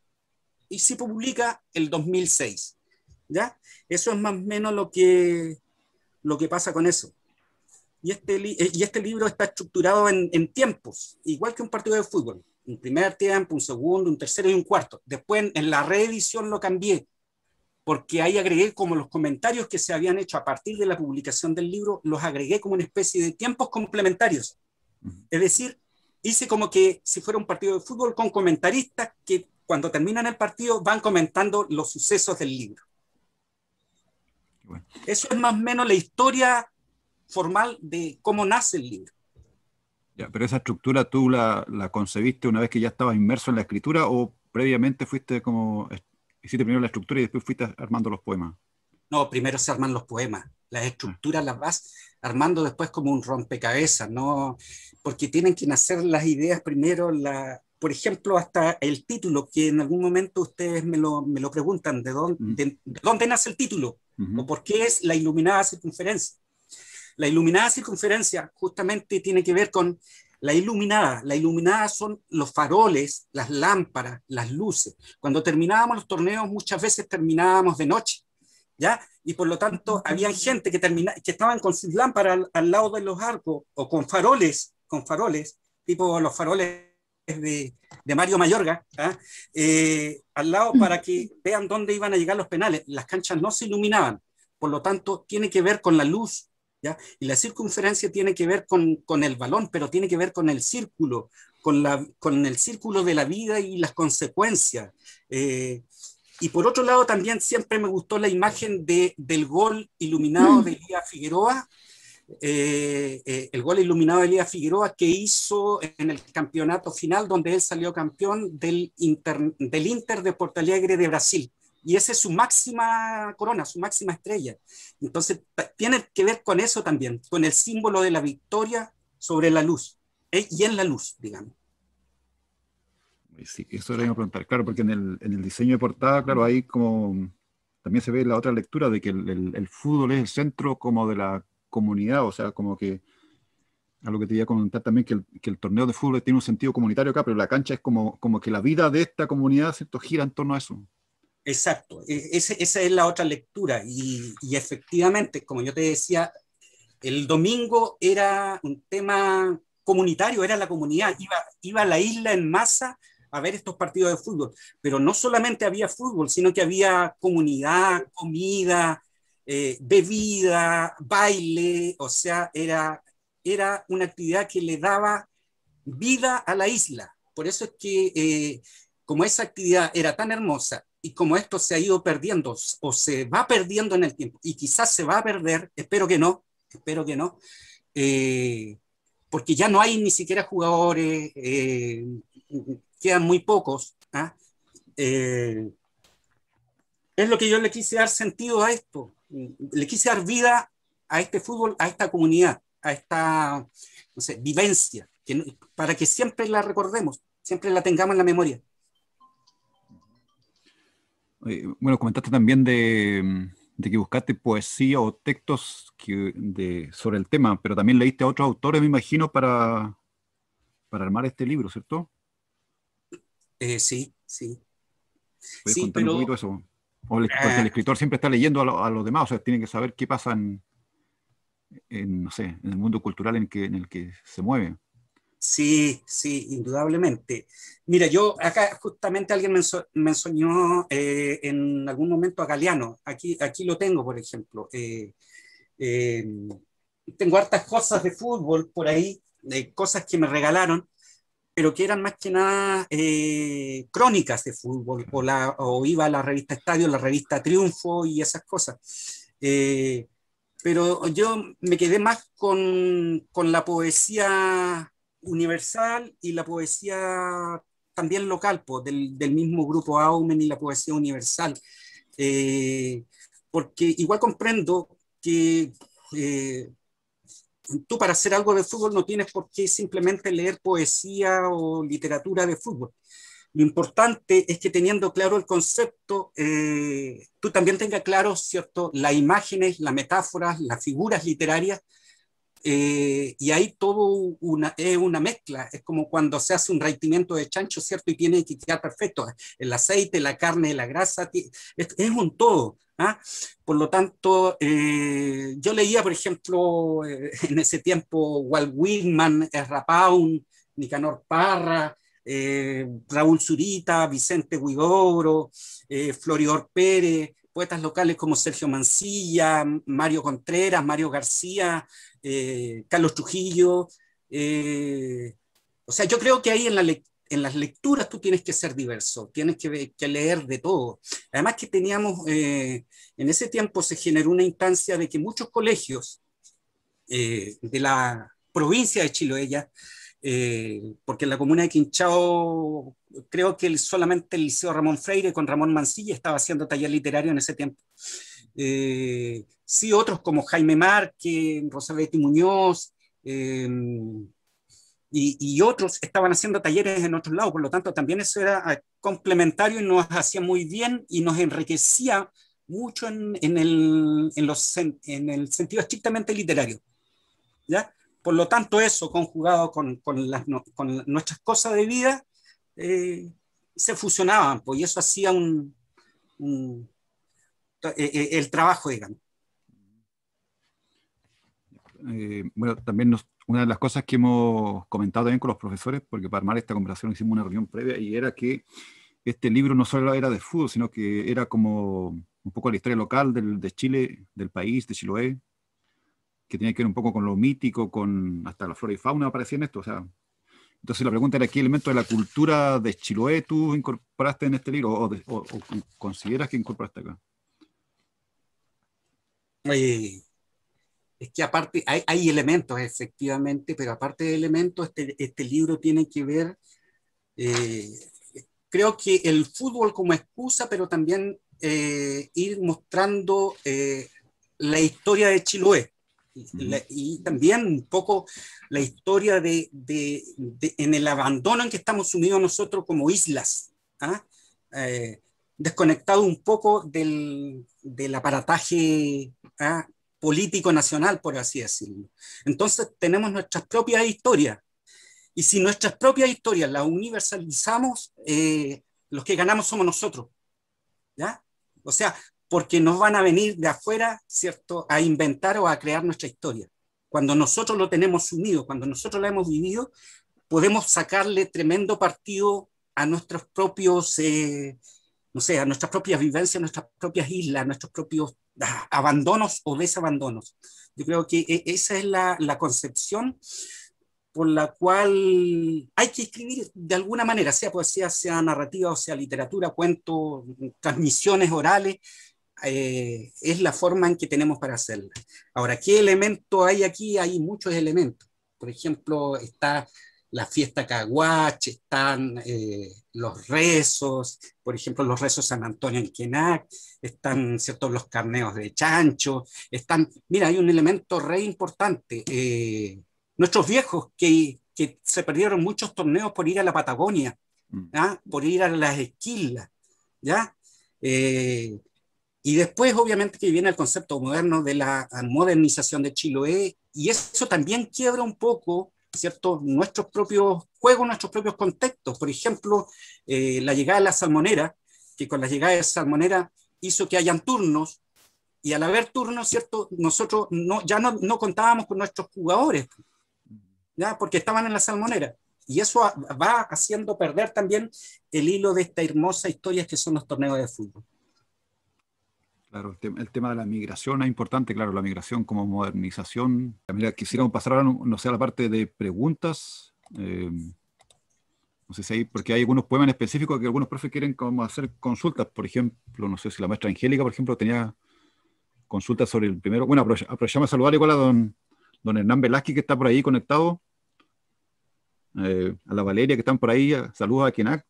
y se publica el 2006, ¿ya? Eso es más o menos lo que pasa con eso. Y este libro está estructurado en tiempos, igual que un partido de fútbol. Un primer tiempo, un segundo, un tercero y un cuarto. Después en la reedición lo cambié, porque ahí agregué como los comentarios que se habían hecho a partir de la publicación del libro, los agregué como una especie de tiempos complementarios. Es decir, hice como que si fuera un partido de fútbol con comentaristas que cuando terminan el partido van comentando los sucesos del libro. Bueno. Eso es más o menos la historia formal de cómo nace el libro. Ya, pero esa estructura tú la concebiste una vez que ya estabas inmerso en la escritura, o previamente hiciste primero la estructura y después fuiste armando los poemas? No, primero se arman los poemas. Las estructuras las vas armando después como un rompecabezas, ¿no? Porque tienen que nacer las ideas primero. Por ejemplo, hasta el título, que en algún momento ustedes me lo preguntan, ¿de dónde nace el título? ¿O por qué es la iluminada circunferencia? La iluminada circunferencia justamente tiene que ver con la iluminada. La iluminada son los faroles, las lámparas, las luces. Cuando terminábamos los torneos, muchas veces terminábamos de noche, ¿ya? Y por lo tanto, había gente que estaban con sus lámparas al lado de los arcos, o con faroles, tipo los faroles de Mario Mayorga, al lado para que vean dónde iban a llegar los penales. Las canchas no se iluminaban. Por lo tanto, tiene que ver con la luz, ¿ya? Y la circunferencia tiene que ver con el balón, pero tiene que ver con el círculo, con el círculo de la vida y las consecuencias. Y por otro lado, también siempre me gustó la imagen del gol iluminado de Elías Figueroa, el gol iluminado de Elías Figueroa que hizo en el campeonato final, donde él salió campeón del Inter de Porto Alegre de Brasil. Y esa es su máxima corona, su máxima estrella. Entonces, tiene que ver con eso también, con el símbolo de la victoria sobre la luz, y en la luz, digamos. Sí, eso le iba a preguntar, claro, porque en el diseño de portada, claro, ahí como también se ve la otra lectura de que el fútbol es el centro como de la comunidad, o sea, como que algo que te iba a comentar también, que el torneo de fútbol tiene un sentido comunitario acá, pero la cancha es como que la vida de esta comunidad, ¿cierto?, gira en torno a eso. Exacto, esa es la otra lectura, y efectivamente, como yo te decía, el domingo era un tema comunitario, era la comunidad, iba a la isla en masa a ver estos partidos de fútbol, pero no solamente había fútbol, sino que había comunidad, comida, bebida, baile, o sea, era una actividad que le daba vida a la isla. Por eso es que como esa actividad era tan hermosa y como esto se ha ido perdiendo o se va perdiendo en el tiempo, y quizás se va a perder, espero que no, porque ya no hay ni siquiera jugadores, quedan muy pocos. Es lo que yo le quise dar sentido a esto, le quise dar vida a este fútbol, a esta comunidad, a esta, no sé, vivencia, para que siempre la recordemos, siempre la tengamos en la memoria. Bueno, comentaste también de que buscaste poesía o textos sobre el tema, pero también leíste a otros autores, me imagino, para armar este libro, ¿cierto? Sí. ¿Puedes contar un poquito eso? Porque el escritor siempre está leyendo a los demás, o sea, tiene que saber qué pasa no sé, en el mundo cultural en el que se mueve. Sí, indudablemente. Mira, yo acá justamente alguien me enseñó en algún momento a Galeano. Aquí lo tengo, por ejemplo. Tengo hartas cosas de fútbol por ahí, cosas que me regalaron, pero que eran más que nada crónicas de fútbol, o iba a la revista Estadio, la revista Triunfo y esas cosas. Pero yo me quedé más con la poesía universal y la poesía también local, pues, del mismo grupo Aumen y la poesía universal. Porque igual comprendo que tú para hacer algo de fútbol no tienes por qué simplemente leer poesía o literatura de fútbol. Lo importante es que teniendo claro el concepto, tú también tengas claro, ¿cierto?, las imágenes, las metáforas, las figuras literarias, y ahí todo es una mezcla. Es como cuando se hace un raitimiento de chancho, ¿cierto?, y tiene que quedar perfecto. El aceite, la carne, la grasa, es un todo. Por lo tanto, yo leía, por ejemplo, en ese tiempo, Walt Whitman, Ezra Pound, Nicanor Parra, Raúl Zurita, Vicente Huidobro, Floridor Pérez, poetas locales como Sergio Mancilla, Mario Contreras, Mario García, Carlos Trujillo. O sea, yo creo que ahí en las lecturas tú tienes que ser diverso, tienes que leer de todo. Además que teníamos, en ese tiempo se generó una instancia de que muchos colegios de la provincia de Chiloé, porque en la comuna de Quinchao creo que solamente el Liceo Ramón Freire con Ramón Mancilla estaba haciendo taller literario en ese tiempo. Sí, otros como Jaime Márquez, Rosabetti Muñoz, y otros estaban haciendo talleres en otros lados, por lo tanto también eso era complementario y nos hacía muy bien y nos enriquecía mucho en el sentido estrictamente literario, ¿ya? Por lo tanto, eso conjugado con nuestras cosas de vida, se fusionaban, pues, y eso hacía el trabajo, digamos. Bueno, también una de las cosas que hemos comentado también con los profesores, porque para armar esta conversación hicimos una reunión previa, y era que este libro no solo era de fútbol, sino que era como un poco la historia local de Chile, del país, de Chiloé, que tenía que ver un poco con lo mítico, con hasta la flora y fauna aparecía en esto, o sea, Entonces la pregunta era, ¿qué elemento de la cultura de Chiloé tú incorporaste en este libro o consideras que incorporaste acá? Es que aparte hay elementos, efectivamente, pero aparte de elementos, este libro tiene que ver, creo que el fútbol como excusa, pero también ir mostrando la historia de Chiloé. Y también un poco la historia en el abandono en que estamos sumidos nosotros como islas, ¿ah? Desconectado un poco del aparataje, ¿ah?, político nacional, por así decirlo. Entonces tenemos nuestras propias historias, y si nuestras propias historias las universalizamos, los que ganamos somos nosotros, ¿ya? O sea, porque nos van a venir de afuera, ¿cierto?, a inventar o a crear nuestra historia. Cuando nosotros lo tenemos sumido, cuando nosotros la hemos vivido, podemos sacarle tremendo partido a nuestros propios, no sé, a nuestras propias vivencias, a nuestras propias islas, a nuestros propios abandonos o desabandonos. Yo creo que esa es la concepción por la cual hay que escribir de alguna manera, sea poesía, sea narrativa, o sea literatura, cuentos, transmisiones orales. Es la forma en que tenemos para hacerla. Ahora, ¿qué elemento hay aquí? Hay muchos elementos. Por ejemplo, está la fiesta Caguach, están los rezos, por ejemplo, los rezos San Antonio en Quenac, están, ¿cierto?, los carneos de chancho, mira, hay un elemento re importante, nuestros viejos que se perdieron muchos torneos por ir a la Patagonia, ¿ah?, por ir a las esquilas, ¿ya? Y después, obviamente, que viene el concepto moderno de la modernización de Chiloé, y eso también quiebra un poco, ¿cierto?, nuestros propios juegos, nuestros propios contextos. Por ejemplo, la llegada de la salmonera, que con la llegada de la salmonera hizo que hayan turnos, y al haber turnos, ¿cierto?, nosotros ya no contábamos con nuestros jugadores, ¿ya?, porque estaban en la salmonera. Y eso va haciendo perder también el hilo de esta hermosa historia que son los torneos de fútbol. Claro, el tema de la migración es importante, claro, la migración como modernización. Mira, quisiéramos pasar ahora, no sé, a la parte de preguntas. No sé si hay, porque hay algunos poemas en específico que algunos profes quieren como hacer consultas. Por ejemplo, no sé si la maestra Angélica, por ejemplo, tenía consultas sobre el primero. Bueno, aprovechamos a saludar igual a don Hernán Velázquez, que está por ahí conectado. A la Valeria, que están por ahí. Saludos a Quenac.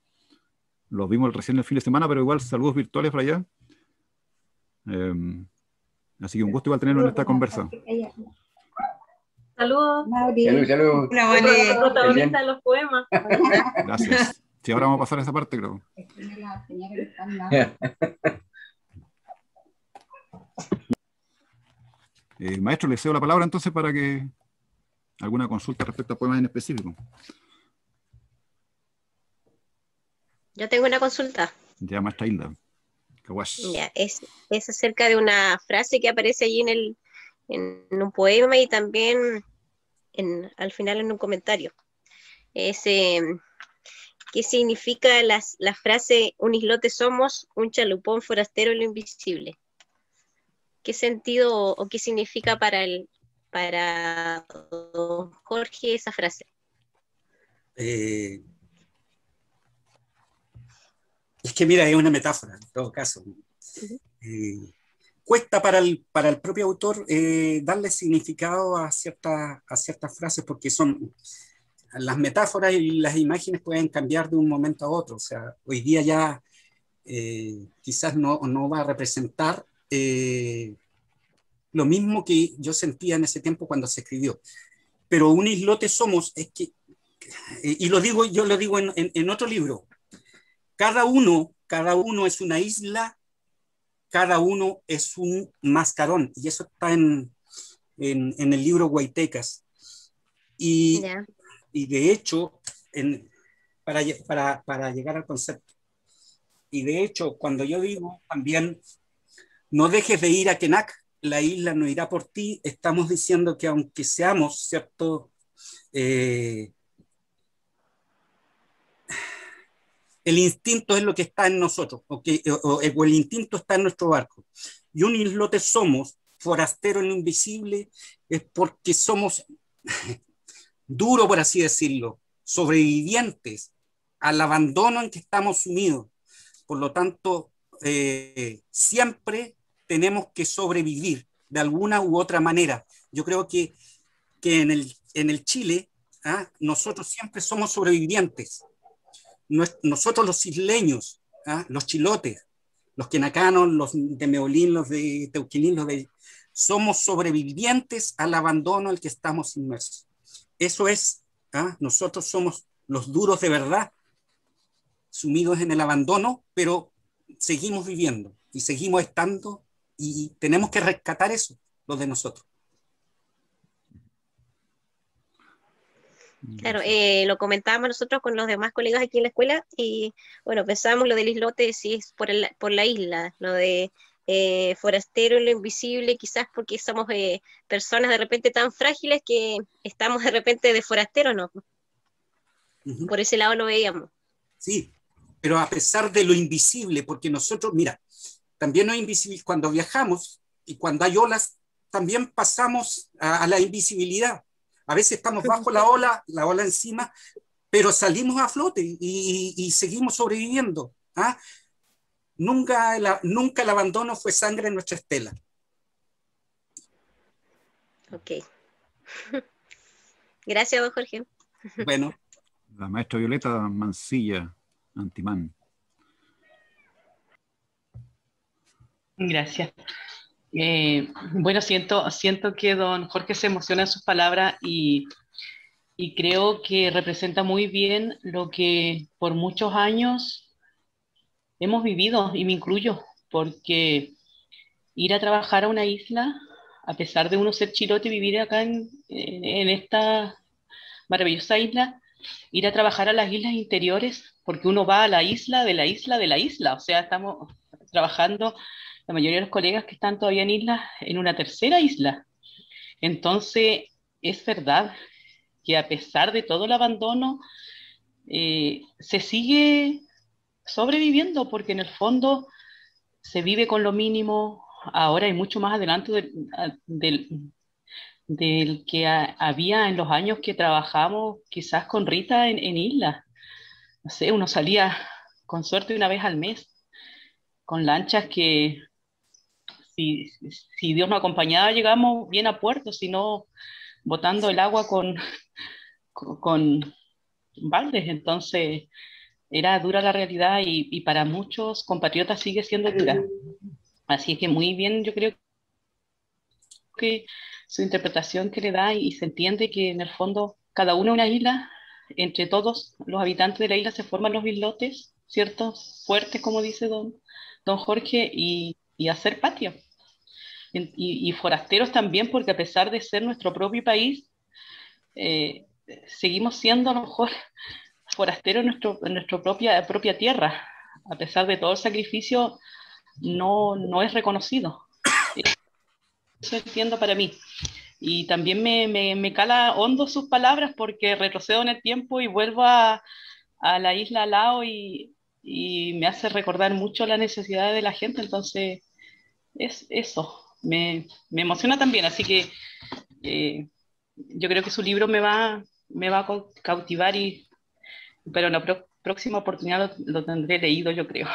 Los vimos recién el fin de semana, pero igual saludos virtuales por allá. Así que un gusto igual tenerlo en esta conversa. Saludos. Salud. Hola, protagonista de los poemas. Gracias. Sí, ahora vamos a pasar a esa parte, creo. Maestro, le cedo la palabra entonces para que alguna consulta respecto a poemas en específico. Yo tengo una consulta. Ya, maestra Hilda. Ya, es acerca de una frase que aparece allí en un poema y también al final en un comentario. ¿Qué significa la frase un islote somos, un chalupón forastero en lo invisible? ¿Qué sentido o qué significa para don Jorge esa frase? Es que mira, es una metáfora, en todo caso. Cuesta para el propio autor darle significado a ciertas frases, porque son las metáforas y las imágenes pueden cambiar de un momento a otro. O sea, hoy día ya quizás no va a representar lo mismo que yo sentía en ese tiempo cuando se escribió. Pero un islote somos, es que, y yo lo digo en otro libro, cada uno es una isla, cada uno es un mascarón, y eso está en el libro Guaitecas. Y de hecho, para llegar al concepto, y de hecho, cuando yo digo también, no dejes de ir a Quenac, la isla no irá por ti, estamos diciendo que aunque seamos, ¿cierto?, el instinto es lo que está en nosotros, o el instinto está en nuestro barco. Y un islote somos, forastero en lo invisible, es porque somos duro, por así decirlo, sobrevivientes al abandono en que estamos sumidos. Por lo tanto, siempre tenemos que sobrevivir de alguna u otra manera. Yo creo que en el Chile, nosotros siempre somos sobrevivientes. Nosotros los isleños, los chilotes, los quenacanos, los de Meolín, los de Teuquilín, somos sobrevivientes al abandono al que estamos inmersos. Eso es, nosotros somos los duros de verdad, sumidos en el abandono, pero seguimos viviendo y seguimos estando y tenemos que rescatar eso, lo de nosotros. Claro, lo comentábamos nosotros con los demás colegas aquí en la escuela y bueno, pensábamos lo del islote, si es por la isla, lo de forastero en lo invisible, quizás porque somos personas de repente tan frágiles que estamos de repente de forastero, ¿no? Por ese lado lo veíamos. Sí, pero a pesar de lo invisible, porque nosotros, mira, también no es invisible cuando viajamos y cuando hay olas, también pasamos a la invisibilidad. A veces estamos bajo la ola encima, pero salimos a flote y seguimos sobreviviendo. Nunca el abandono fue sangre en nuestra estela. Ok. Gracias, don Jorge. Bueno. La maestra Violeta Mancilla, Antimán. Gracias. Bueno, siento que don Jorge se emociona en sus palabras y creo que representa muy bien lo que por muchos años hemos vivido, y me incluyo, porque ir a trabajar a una isla, a pesar de uno ser chilote y vivir acá en esta maravillosa isla, ir a trabajar a las islas interiores, porque uno va a la isla de la isla de la isla, o sea, estamos trabajando, la mayoría de los colegas que están todavía en islas, en una tercera isla. Entonces, es verdad que a pesar de todo el abandono, se sigue sobreviviendo, porque en el fondo se vive con lo mínimo ahora y mucho más adelante del que había en los años que trabajamos quizás con Rita en islas. No sé, uno salía con suerte una vez al mes, con lanchas que si Dios nos acompañaba llegamos bien a puerto, si no botando el agua con baldes. Entonces era dura la realidad y para muchos compatriotas sigue siendo dura. Así que muy bien, yo creo que su interpretación que le da, y se entiende que en el fondo cada uno es una isla, entre todos los habitantes de la isla se forman los islotes, ¿cierto? Fuertes, como dice don Jorge, y hacer patria. Y forasteros también, porque a pesar de ser nuestro propio país, seguimos siendo a lo mejor forasteros en nuestra propia tierra. A pesar de todo el sacrificio, no es reconocido. Eso entiendo para mí. Y también me cala hondo sus palabras, porque retrocedo en el tiempo y vuelvo a la isla al lado y me hace recordar mucho la necesidad de la gente. Entonces, es eso. Me emociona también, así que yo creo que su libro me va a cautivar, pero en la próxima oportunidad lo tendré leído, yo creo.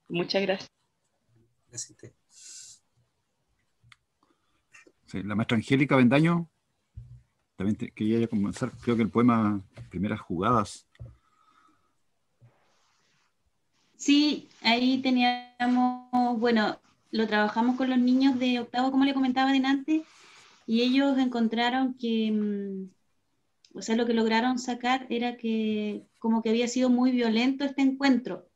Muchas gracias. Gracias. Sí, la maestra Angélica Bendaño, también quería comenzar, creo que el poema Primeras Jugadas. Sí, ahí teníamos, bueno, lo trabajamos con los niños de octavo, como le comentaba delante, y ellos encontraron que, o sea, lo que lograron sacar era que como que había sido muy violento este encuentro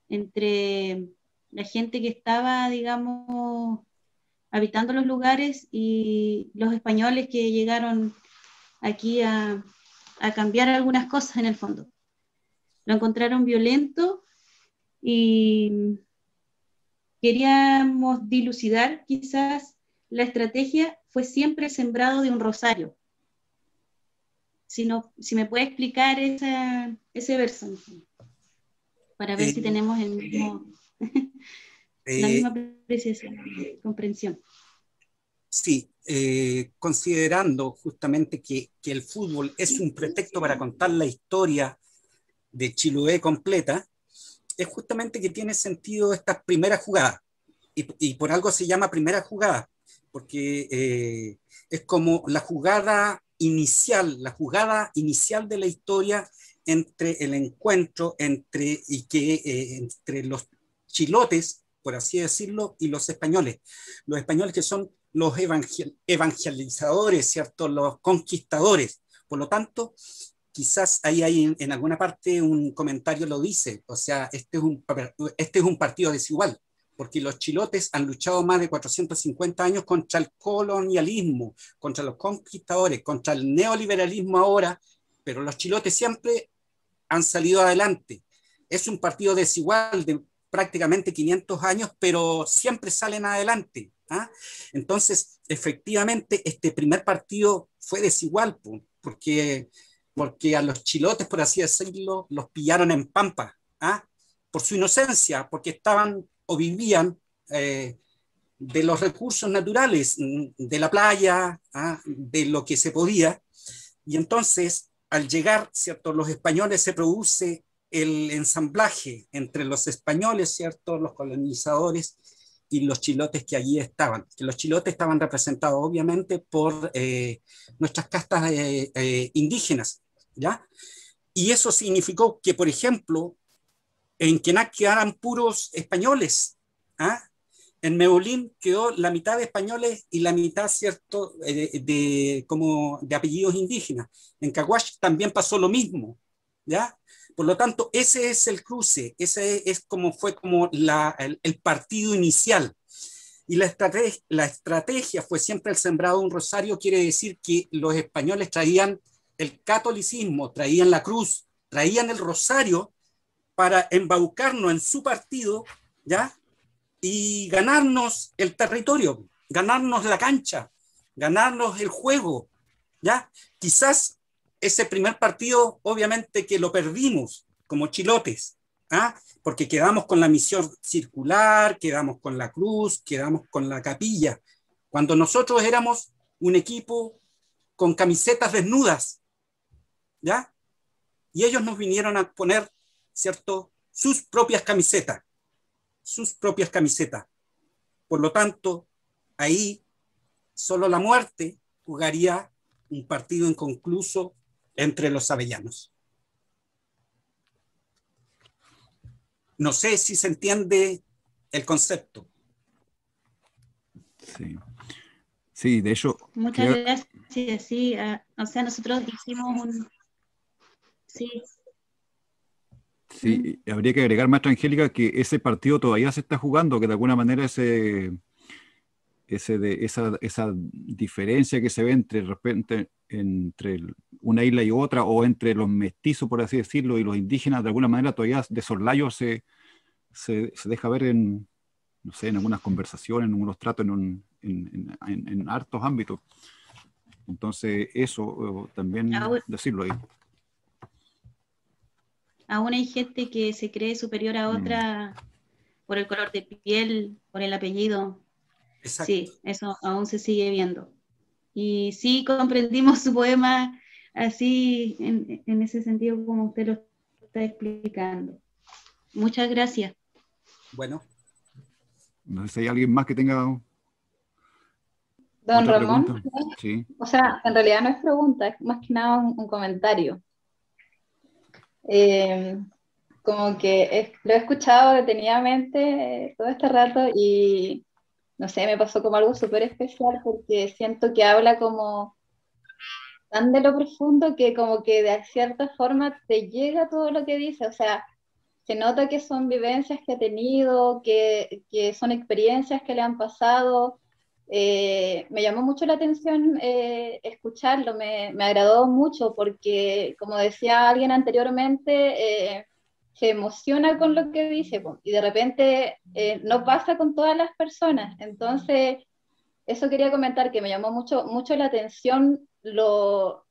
entre la gente que estaba, digamos, habitando los lugares y los españoles que llegaron aquí a cambiar algunas cosas en el fondo. Lo encontraron violento y queríamos dilucidar quizás la estrategia fue siempre el sembrado de un rosario. Si me puede explicar ese verso, para ver si tenemos el mismo, la misma apreciación, comprensión. Sí, considerando justamente que el fútbol es un pretexto para contar la historia de Chiloé completa, es justamente que tiene sentido esta primera jugada. Y por algo se llama primera jugada, porque es como la jugada inicial de la historia entre el encuentro entre los chilotes, por así decirlo, y los españoles. Los españoles que son los evangelizadores, ¿cierto? Los conquistadores. Por lo tanto, quizás ahí hay en alguna parte un comentario lo dice, o sea, este es un partido desigual, porque los chilotes han luchado más de 450 años contra el colonialismo, contra los conquistadores, contra el neoliberalismo ahora, pero los chilotes siempre han salido adelante. Es un partido desigual de prácticamente 500 años, pero siempre salen adelante. ¿Ah? Entonces, efectivamente, este primer partido fue desigual, porque a los chilotes, por así decirlo, los pillaron en pampa, ¿ah? Por su inocencia, porque estaban o vivían de los recursos naturales, de la playa, ¿ah? De lo que se podía. Y entonces, al llegar, ¿cierto?, los españoles, se produce el ensamblaje entre los españoles, ¿cierto?, los colonizadores y los chilotes que allí estaban. Que los chilotes estaban representados obviamente por nuestras castas indígenas, ¿ya? Y eso significó que, por ejemplo, en Quenac quedaran puros españoles, ¿ah? En Meulín quedó la mitad de españoles y la mitad, ¿cierto?, como de apellidos indígenas. En Caguache también pasó lo mismo, ¿ya? Por lo tanto, ese es el cruce, ese es como fue como el partido inicial. Y la estrategia fue siempre el sembrado de un rosario, quiere decir que los españoles traían el catolicismo, traían la cruz, traían el rosario para embaucarnos en su partido, ¿ya? Y ganarnos el territorio, ganarnos la cancha, ganarnos el juego, ¿ya? Quizás ese primer partido, obviamente que lo perdimos como chilotes, ¿ah? Porque quedamos con la misión circular, quedamos con la cruz, quedamos con la capilla, cuando nosotros éramos un equipo con camisetas desnudas, ¿ya? Y ellos nos vinieron a poner, ¿cierto?, sus propias camisetas. Por lo tanto, ahí solo la muerte jugaría un partido inconcluso entre los avellanos. No sé si se entiende el concepto. Sí, sí, de hecho... Muchas gracias, sí. O sea, nosotros hicimos un... Sí. Sí, habría que agregar, maestra Angélica, que ese partido todavía se está jugando, que de alguna manera esa diferencia que se ve entre, de repente, entre una isla y otra, o entre los mestizos, por así decirlo, y los indígenas, de alguna manera todavía de soslayo se deja ver en, no sé, en algunas conversaciones, en algunos tratos, en hartos ámbitos. Entonces, eso también decirlo ahí. Aún hay gente que se cree superior a otra por el color de piel, por el apellido. Exacto. Sí, eso aún se sigue viendo. Y sí comprendimos su poema así, en ese sentido como usted lo está explicando. Muchas gracias. Bueno. No sé si hay alguien más que tenga... Don Ramón, pregunta. Sí. O sea, en realidad no es pregunta, es más que nada un comentario. Como que lo he escuchado detenidamente todo este rato y no sé, me pasó como algo súper especial porque siento que habla como tan de lo profundo que como que de cierta forma te llega todo lo que dice, o sea, se nota que son vivencias que ha tenido, que son experiencias que le han pasado. Me llamó mucho la atención escucharlo, me agradó mucho porque, como decía alguien anteriormente, se emociona con lo que dice y de repente no pasa con todas las personas. Entonces, eso quería comentar, que me llamó mucho la atención lo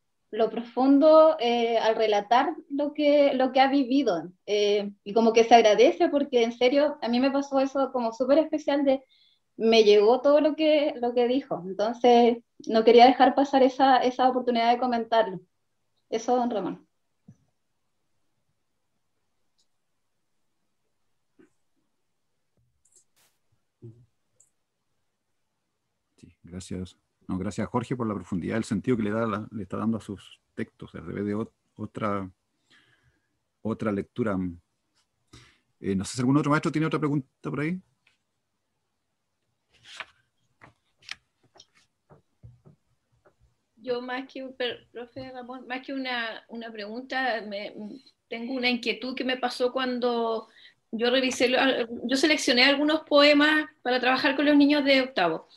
profundo al relatar lo que ha vivido. Y como que se agradece porque en serio, a mí me pasó eso como súper especial de me llegó todo lo que dijo. Entonces, no quería dejar pasar esa oportunidad de comentarlo. Eso, don Ramón. Sí, gracias. No, gracias a Jorge por la profundidad, el sentido que le está dando a sus textos, al revés de otra lectura. No sé si algún otro maestro tiene otra pregunta por ahí. Yo profe Ramón, más que una pregunta, tengo una inquietud que me pasó cuando yo yo seleccioné algunos poemas para trabajar con los niños de octavo.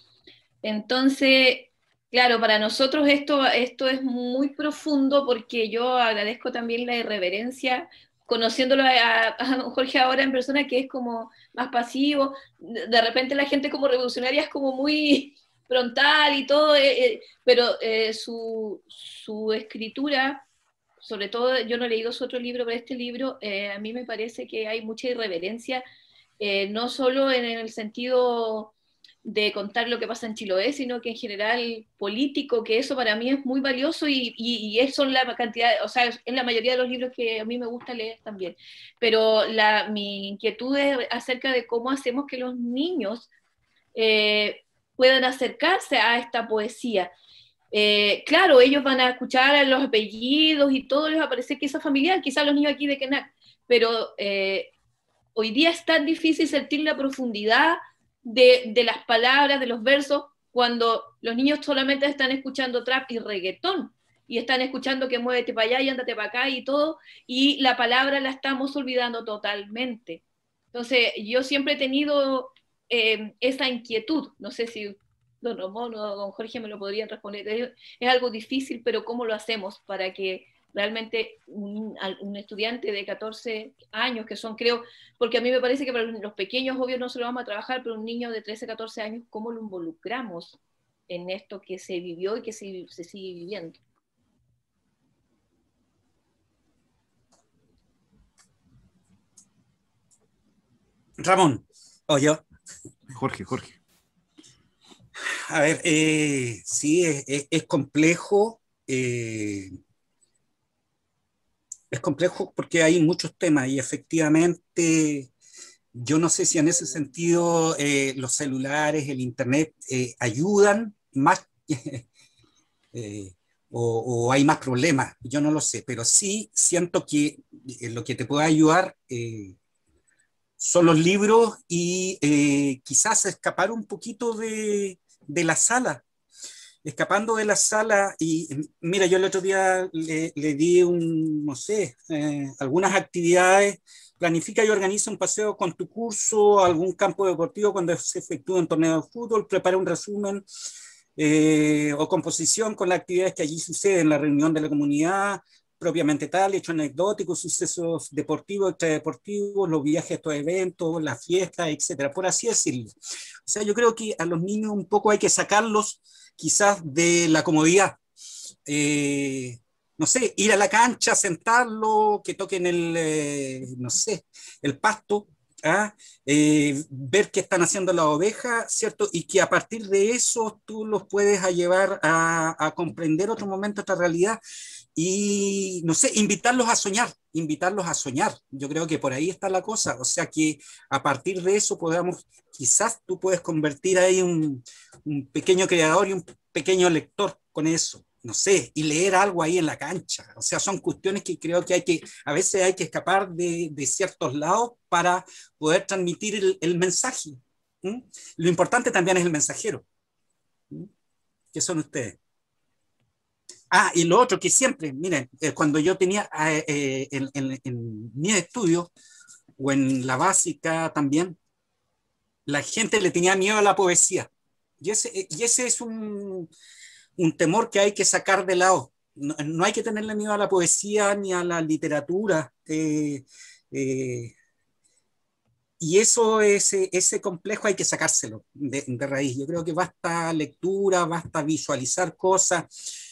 Entonces, claro, para nosotros esto es muy profundo, porque yo agradezco también la irreverencia, conociéndolo a Jorge ahora en persona, que es como más pasivo. De repente la gente como revolucionaria es como muy frontal y todo, pero su escritura, sobre todo, yo no he leído su otro libro, pero este libro, a mí me parece que hay mucha irreverencia, no solo en el sentido de contar lo que pasa en Chiloé, sino que en general político, que eso para mí es muy valioso, y eso son la cantidad, o sea, es la mayoría de los libros que a mí me gusta leer también. Pero mi inquietud es acerca de cómo hacemos que los niños puedan acercarse a esta poesía. Claro, ellos van a escuchar los apellidos y todo les va a parecer que eso es familiar, quizás los niños aquí de Kenac, pero hoy día es tan difícil sentir la profundidad de las palabras, de los versos, cuando los niños solamente están escuchando trap y reggaetón, y están escuchando que muévete para allá y ándate para acá y todo, y la palabra la estamos olvidando totalmente. Entonces, yo siempre he tenido esa inquietud, no sé si don Ramón o don Jorge me lo podrían responder, es algo difícil, pero ¿cómo lo hacemos para que realmente un estudiante de 14 años, que son, creo, porque a mí me parece que para los pequeños, obvio, no se lo vamos a trabajar, pero un niño de 13, 14 años, ¿cómo lo involucramos en esto que se vivió y que se sigue viviendo? Ramón, o yo. Jorge. A ver, sí, es complejo. Es complejo porque hay muchos temas, y efectivamente yo no sé si en ese sentido los celulares, el internet ayudan más o hay más problemas, yo no lo sé, pero sí siento que lo que te puede ayudar son los libros, y quizás escapar un poquito de la sala. Escapando de la sala, y mira, yo el otro día le di no sé, algunas actividades. Planifica y organiza un paseo con tu curso a algún campo deportivo cuando se efectúa un torneo de fútbol, prepara un resumen o composición con las actividades que allí suceden, la reunión de la comunidad propiamente tal, hechos anecdóticos, sucesos deportivos, extradeportivos, los viajes a estos eventos, las fiestas, etcétera, por así decirlo. O sea, yo creo que a los niños un poco hay que sacarlos quizás de la comodidad. No sé, ir a la cancha, sentarlo, que toquen no sé, el pasto, ver qué están haciendo las ovejas, ¿cierto? Y que a partir de eso tú los puedes llevar a comprender otro momento, otra realidad, y no sé, invitarlos a soñar. Yo creo que por ahí está la cosa, o sea que a partir de eso quizás tú puedes convertir ahí un pequeño creador y un pequeño lector con eso, no sé, y leer algo ahí en la cancha. O sea, son cuestiones que creo que a veces hay que escapar de ciertos lados para poder transmitir el mensaje. Lo importante también es el mensajero. ¿Qué son ustedes? Y lo otro que siempre, miren, cuando yo tenía en mi estudio, o en la básica también, la gente le tenía miedo a la poesía. Y ese es un temor que hay que sacar de lado. No hay que tenerle miedo a la poesía ni a la literatura. Y ese complejo hay que sacárselo de raíz. Yo creo que basta lectura, basta visualizar cosas,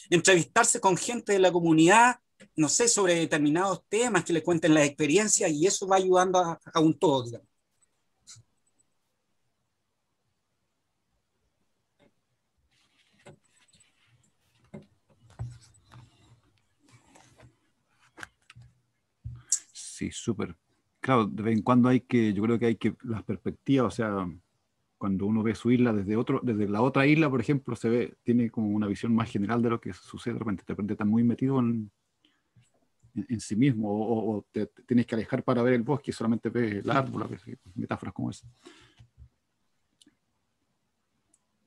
entrevistarse con gente de la comunidad, no sé, sobre determinados temas, que le cuenten las experiencias, y eso va ayudando a un todo, digamos. Sí, súper. Claro, de vez en cuando yo creo que hay que, las perspectivas, o sea, cuando uno ve su isla desde la otra isla, por ejemplo, tiene como una visión más general de lo que sucede. De repente te estás muy metido en sí mismo, o te tienes que alejar para ver el bosque y solamente ves el árbol, a veces, metáforas como esa.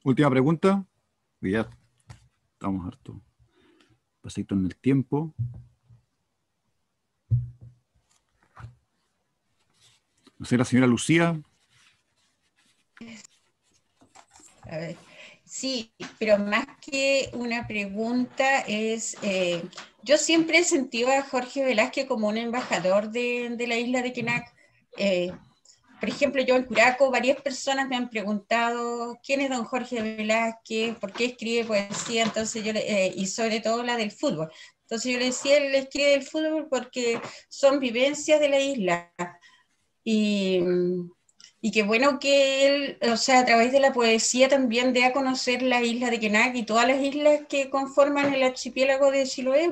Última pregunta, ya estamos harto pasadito en el tiempo. No sé, la señora Lucía. A ver, sí, pero más que una pregunta es, yo siempre he sentido a Jorge Velázquez como un embajador de la isla de Quenac. Por ejemplo, yo en Curaco, varias personas me han preguntado quién es don Jorge Velázquez, por qué escribe poesía, entonces y sobre todo la del fútbol. Entonces yo le decía, él escribe del fútbol porque son vivencias de la isla. Y qué bueno que él, o sea, a través de la poesía también dé a conocer la isla de Quenac y todas las islas que conforman el archipiélago de Chiloé,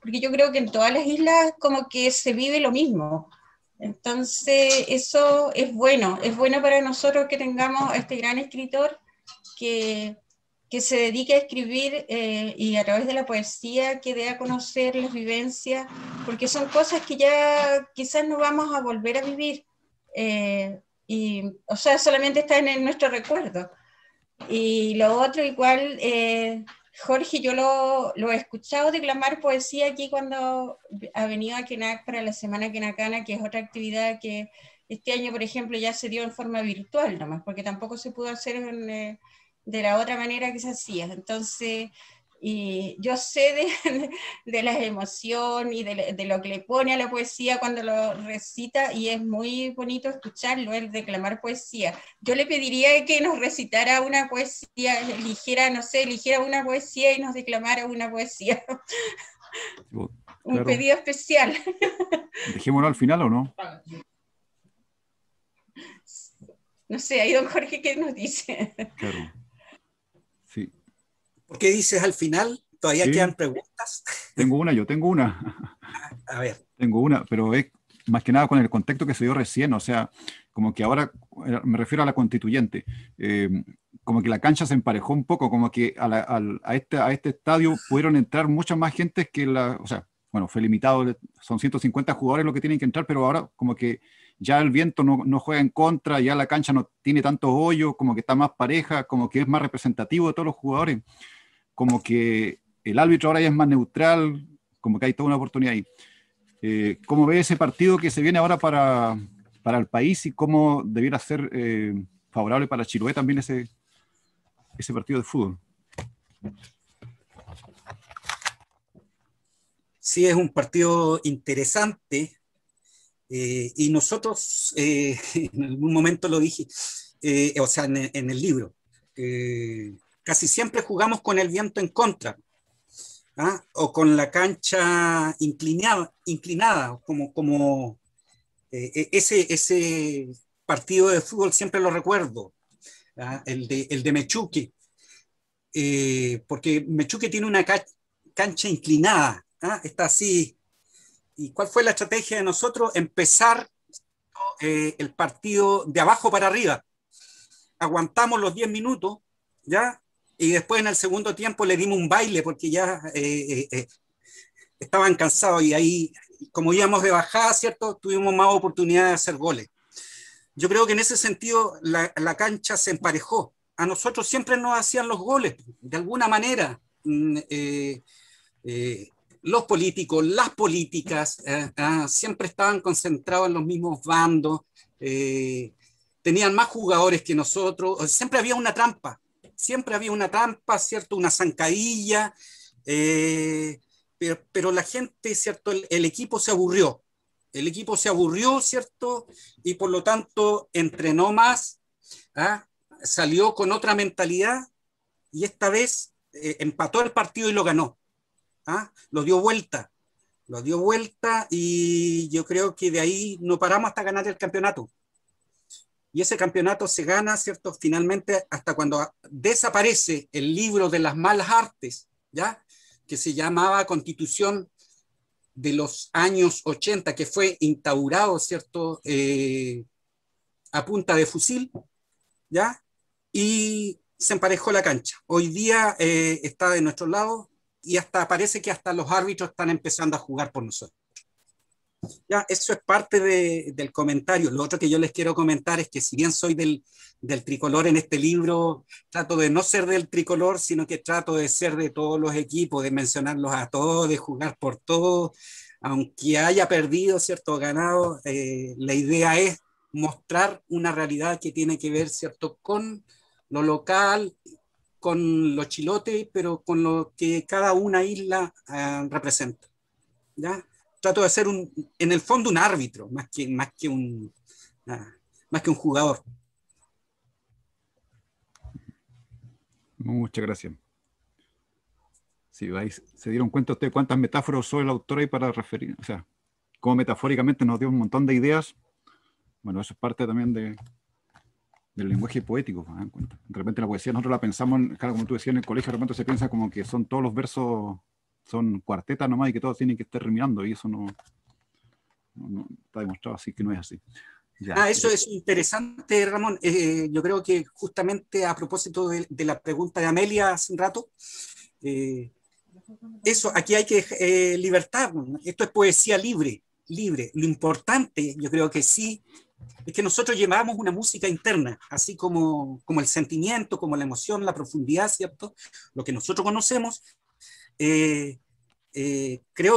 porque yo creo que en todas las islas como que se vive lo mismo. Entonces, eso es bueno para nosotros que tengamos a este gran escritor que se dedique a escribir y a través de la poesía que dé a conocer las vivencias, porque son cosas que ya quizás no vamos a volver a vivir. O sea, solamente están en nuestro recuerdo. Y lo otro, igual, Jorge, yo lo he escuchado declamar poesía aquí cuando ha venido a Quenac para la Semana Quenacana, que es otra actividad que este año, por ejemplo, ya se dio en forma virtual nomás, porque tampoco se pudo hacer de la otra manera que se hacía. Entonces, y yo sé de la emoción y de lo que le pone a la poesía cuando lo recita, y es muy bonito escucharlo, el declamar poesía. Yo le pediría que nos recitara una poesía, eligiera una poesía y nos declamara una poesía. Claro. Un pedido especial. ¿Dejémoslo al final o no? No sé, ahí don Jorge, ¿qué nos dice? Claro. Sí. ¿Por qué dices al final? ¿Todavía quedan preguntas? Tengo una. A ver. Tengo una, pero es más que nada con el contexto que se dio recién, o sea, como que ahora, me refiero a la constituyente, como que la cancha se emparejó un poco, como que a este estadio pudieron entrar mucha más gente que o sea, bueno, fue limitado, son 150 jugadores los que tienen que entrar, pero ahora como que ya el viento no juega en contra, ya la cancha no tiene tantos hoyos, como que está más pareja, como que es más representativo de todos los jugadores, como que el árbitro ahora ya es más neutral, como que hay toda una oportunidad ahí. ¿Cómo ve ese partido que se viene ahora para el país y cómo debiera ser favorable para Chiloé también ese partido de fútbol? Sí, es un partido interesante y nosotros en algún momento lo dije, o sea, en el libro, casi siempre jugamos con el viento en contra. O con la cancha inclinada como ese partido de fútbol siempre lo recuerdo, el de Mechuque, porque Mechuque tiene una cancha inclinada, está así. ¿Y cuál fue la estrategia de nosotros? Empezar el partido de abajo para arriba. Aguantamos los 10 minutos, ¿ya? Y después en el segundo tiempo le dimos un baile porque ya estaban cansados y ahí, como íbamos de bajada, ¿cierto? Tuvimos más oportunidad de hacer goles. Yo creo que en ese sentido la cancha se emparejó. A nosotros siempre nos hacían los goles, de alguna manera. Los políticos, las políticas, siempre estaban concentrados en los mismos bandos, tenían más jugadores que nosotros, siempre había una trampa. Siempre había una trampa, ¿cierto? Una zancadilla, pero la gente, ¿cierto? El equipo se aburrió. El equipo se aburrió, ¿cierto? Y por lo tanto entrenó más, salió con otra mentalidad y esta vez empató el partido y lo ganó. Lo dio vuelta y yo creo que de ahí no paramos hasta ganar el campeonato. Y ese campeonato se gana, ¿cierto? Finalmente, hasta cuando desaparece el libro de las malas artes, ¿ya? Que se llamaba Constitución de los años 80, que fue instaurado, ¿cierto?, a punta de fusil, ¿ya? Y se emparejó la cancha. Hoy día está de nuestro lado y hasta parece que hasta los árbitros están empezando a jugar por nosotros. Ya, eso es parte del comentario. Lo otro que yo les quiero comentar es que si bien soy del tricolor en este libro, trato de no ser del tricolor, sino que trato de ser de todos los equipos, de mencionarlos a todos, de jugar por todos, aunque haya perdido, ¿cierto?, ganado, la idea es mostrar una realidad que tiene que ver, ¿cierto?, con lo local, con los chilotes, pero con lo que cada una isla representa, ¿ya? Trato de ser en el fondo un árbitro, más que un jugador. Muchas gracias. Sí, se dieron cuenta ustedes cuántas metáforas usó el autor ahí para referir, o sea, cómo metafóricamente nos dio un montón de ideas. Bueno, eso es parte también del lenguaje poético, ¿se dan cuenta? De repente la poesía nosotros la pensamos, claro, como tú decías, en el colegio de repente se piensa como que son todos los versos, son cuartetas nomás y que todos tienen que estar rimando, y eso no está demostrado, así que no es así. Ya. Eso es interesante, Ramón. Yo creo que justamente a propósito de la pregunta de Amelia hace un rato, eso, aquí hay que libertad. Esto es poesía libre. Lo importante, yo creo que sí, es que nosotros llevamos una música interna, así como el sentimiento, como la emoción, la profundidad, ¿cierto? Lo que nosotros conocemos. Creo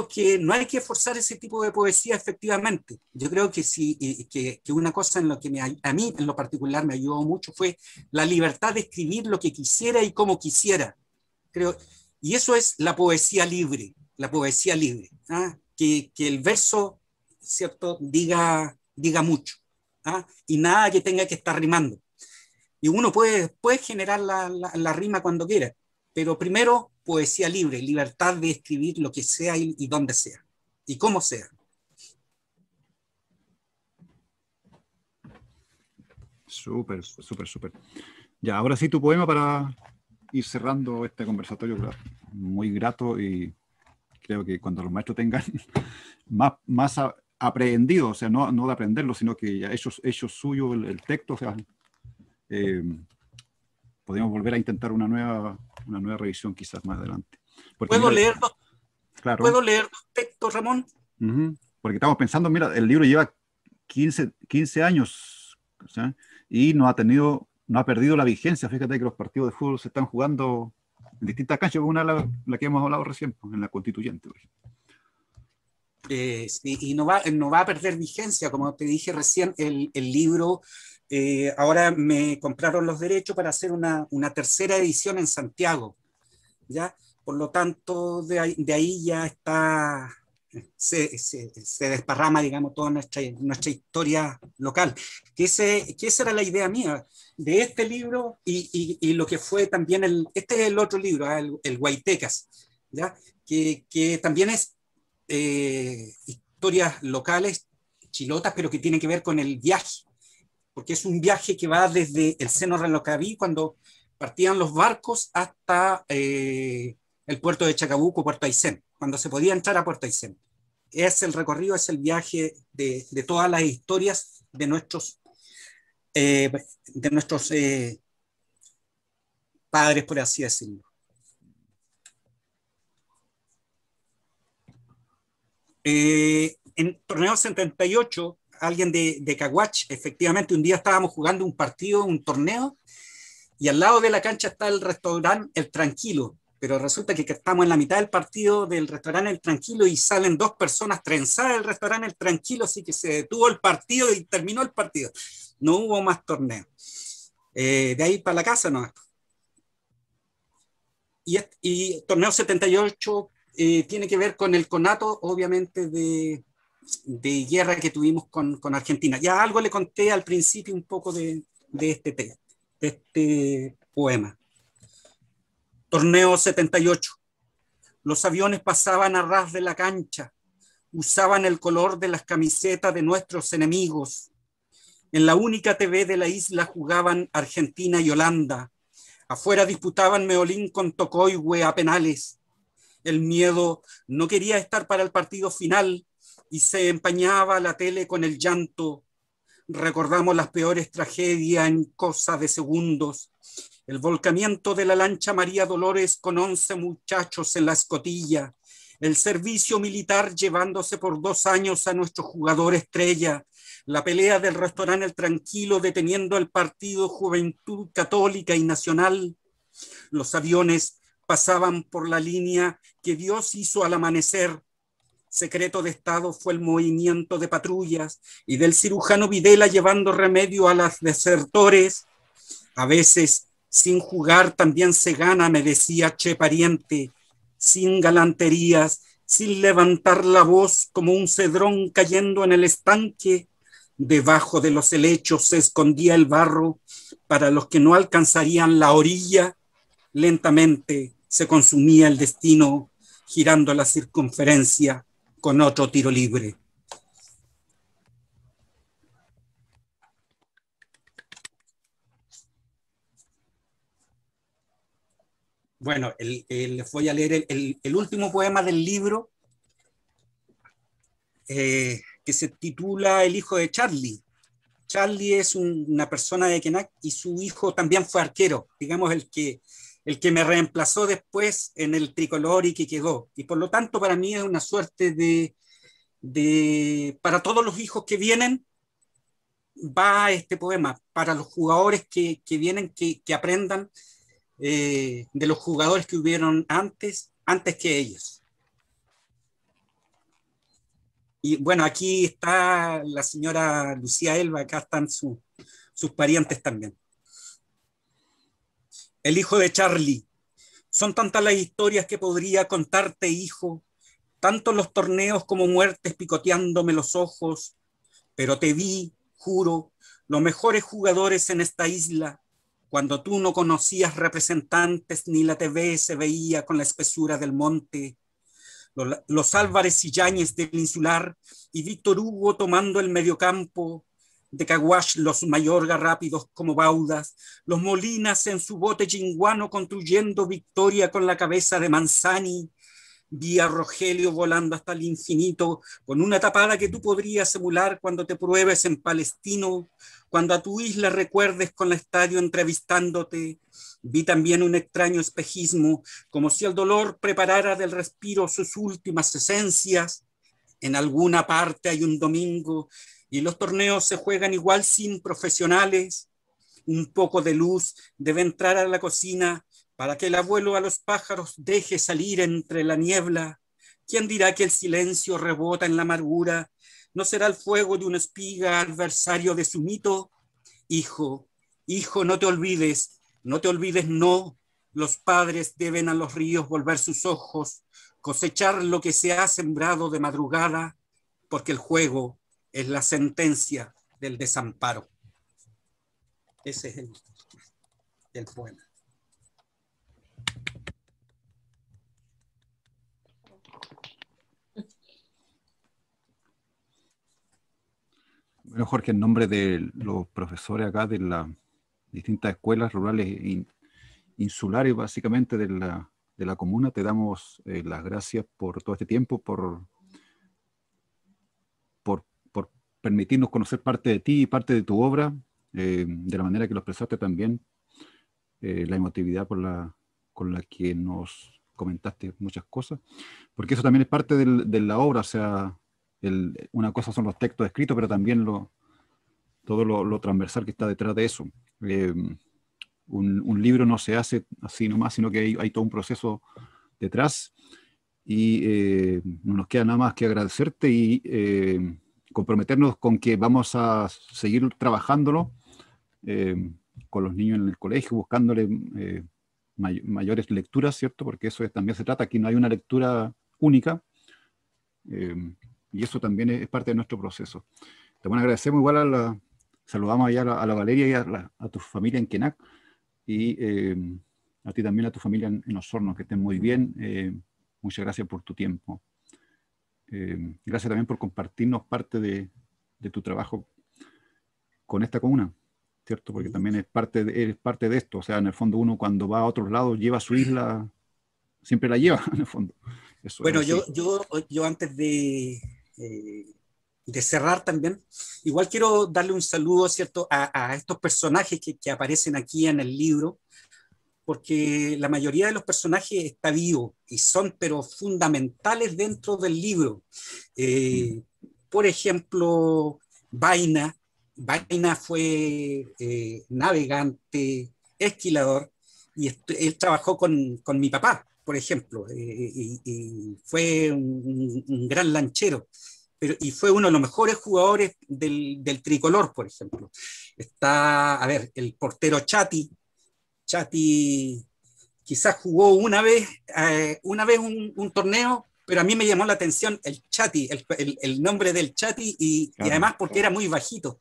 que no hay que forzar ese tipo de poesía efectivamente. Yo creo que sí, que una cosa en lo que a mí en lo particular me ayudó mucho fue la libertad de escribir lo que quisiera y como quisiera. Creo, y eso es la poesía libre, ¿ah? Que el verso, ¿cierto?, diga mucho, ¿ah? Y nada que tenga que estar rimando. Y uno puede generar la rima cuando quiera, pero primero poesía libre, libertad de escribir lo que sea y donde sea, y cómo sea. Súper. Ya, ahora sí tu poema para ir cerrando este conversatorio, muy grato, y creo que cuando los maestros tengan más aprehendido, o sea, no de aprenderlo, sino que ya hecho suyo el texto, o sea, podríamos volver a intentar una nueva revisión quizás más adelante. Porque, ¿Puedo leer dos textos, Ramón? Porque estamos pensando, mira, el libro lleva 15 años, ¿sí? Y no ha perdido la vigencia. Fíjate que los partidos de fútbol se están jugando en distintas canchas, como la que hemos hablado recién, en la Constituyente. Sí, y no va a perder vigencia, como te dije recién, el libro. Ahora me compraron los derechos para hacer una tercera edición en Santiago, ¿ya? Por lo tanto, de ahí ya está, se desparrama, digamos, toda nuestra historia local. Que esa era la idea mía de este libro y lo que fue también este es el otro libro, el Guaytecas, ¿ya? Que también es historias locales, chilotas, pero que tienen que ver con el viaje, porque es un viaje que va desde el Seno Reloncaví, cuando partían los barcos, hasta el puerto de Chacabuco, Puerto Aysén, cuando se podía entrar a Puerto Aysén. Es el recorrido, es el viaje de todas las historias de nuestros padres, por así decirlo. En torneo 78, alguien de Caguach, efectivamente un día estábamos jugando un partido, un torneo, y al lado de la cancha está el restaurante El Tranquilo, pero resulta que estamos en la mitad del partido del restaurante El Tranquilo y salen dos personas trenzadas del restaurante El Tranquilo, así que se detuvo el partido y terminó el partido. No hubo más torneo. De ahí para la casa no. Y torneo 78 tiene que ver con el conato, obviamente, de guerra que tuvimos con Argentina. Ya algo le conté al principio un poco de este poema. Torneo 78. Los aviones pasaban a ras de la cancha, usaban el color de las camisetas de nuestros enemigos. En la única TV de la isla jugaban Argentina y Holanda. Afuera disputaban Meolín con Tocoihue a penales. El miedo no quería estar para el partido final y se empañaba la tele con el llanto. Recordamos las peores tragedias en cosa de segundos. El volcamiento de la lancha María Dolores con 11 muchachos en la escotilla. El servicio militar llevándose por 2 años a nuestro jugador estrella. La pelea del restaurante El Tranquilo deteniendo el partido Juventud Católica y Nacional. Los aviones pasaban por la línea que Dios hizo al amanecer. Secreto de Estado fue el movimiento de patrullas y del cirujano Videla llevando remedio a los desertores. A veces, sin jugar también se gana, me decía Che Pariente, sin galanterías, sin levantar la voz como un cedrón cayendo en el estanque. Debajo de los helechos se escondía el barro para los que no alcanzarían la orilla. Lentamente se consumía el destino, girando la circunferencia con otro tiro libre. Bueno, les voy a leer el último poema del libro, que se titula El hijo de Charlie. Charlie es una persona de Quenac y su hijo también fue arquero, digamos el que me reemplazó después en el tricolor y que quedó. Y por lo tanto para mí es una suerte para todos los hijos que vienen, va este poema, para los jugadores que vienen, que aprendan de los jugadores que hubieron antes que ellos. Y bueno, aquí está la señora Lucía Elba, acá están sus parientes también. El hijo de Charlie. Son tantas las historias que podría contarte, hijo, tantos los torneos como muertes picoteándome los ojos, pero te vi, juro, los mejores jugadores en esta isla, cuando tú no conocías representantes ni la TV se veía con la espesura del monte. Los Álvarez y Yáñez del Insular y Víctor Hugo tomando el mediocampo, de Caguas los Mayorga rápidos como Baudas, los Molinas en su bote chinguano construyendo victoria con la cabeza de Manzani, vi a Rogelio volando hasta el infinito con una tapada que tú podrías emular cuando te pruebes en Palestino, cuando a tu isla recuerdes con el estadio entrevistándote. Vi también un extraño espejismo, como si el dolor preparara del respiro sus últimas esencias. En alguna parte hay un domingo y los torneos se juegan igual sin profesionales. Un poco de luz debe entrar a la cocina para que el abuelo a los pájaros deje salir entre la niebla. ¿Quién dirá que el silencio rebota en la amargura? ¿No será el fuego de una espiga adversario de su mito? Hijo, hijo, no te olvides, no. Los padres deben a los ríos volver sus ojos, cosechar lo que se ha sembrado de madrugada, porque el juego es la sentencia del desamparo. Ese es el poema. Bueno, Jorge, en nombre de los profesores acá de las distintas escuelas rurales insulares, básicamente de la comuna, te damos las gracias por todo este tiempo, por permitirnos conocer parte de ti y parte de tu obra, de la manera que lo expresaste también, la emotividad con la que nos comentaste muchas cosas, porque eso también es parte de la obra, o sea, una cosa son los textos escritos, pero también todo lo transversal que está detrás de eso. Un libro no se hace así nomás, sino que hay todo un proceso detrás, y no nos queda nada más que agradecerte y comprometernos con que vamos a seguir trabajándolo con los niños en el colegio, buscándole mayores lecturas, ¿cierto? Porque eso también se trata, aquí no hay una lectura única, y eso también es parte de nuestro proceso. Te bueno, agradecemos igual saludamos allá a la Valeria y a tu familia en Quenac, y a ti también, a tu familia en Osorno, que estén muy bien. Muchas gracias por tu tiempo. Gracias también por compartirnos parte de tu trabajo con esta comuna, ¿cierto? Porque también eres parte de esto. O sea, en el fondo uno cuando va a otros lados lleva su isla siempre la lleva, en el fondo. Eso bueno, es yo antes de cerrar también, igual quiero darle un saludo, ¿cierto?, a estos personajes que aparecen aquí en el libro, porque la mayoría de los personajes está vivo y son pero fundamentales dentro del libro. Por ejemplo, Vaina fue navegante, esquilador, y él trabajó con mi papá, por ejemplo, y fue un gran lanchero. Y fue uno de los mejores jugadores del tricolor, por ejemplo. Está, a ver, el portero Chati quizás jugó una vez un torneo, pero a mí me llamó la atención el Chati, el nombre del Chati, y además porque era muy bajito.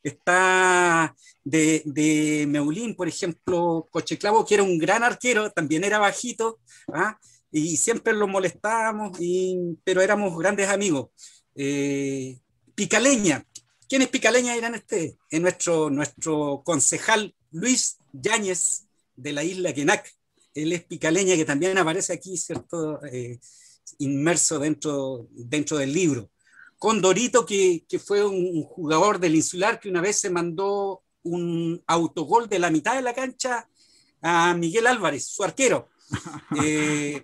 Está de Meulín, por ejemplo, Cocheclavo, que era un gran arquero, también era bajito, ¿ah? Y siempre lo molestábamos, pero éramos grandes amigos. Picaleña. ¿Quién es Picaleña? Eran ustedes. Es nuestro concejal Luis Yáñez de la isla Quenac. Él es Picaleña, que también aparece aquí, ¿cierto? Inmerso dentro del libro. Condorito, que fue un jugador del Insular que una vez se mandó un autogol de la mitad de la cancha a Miguel Álvarez, su arquero.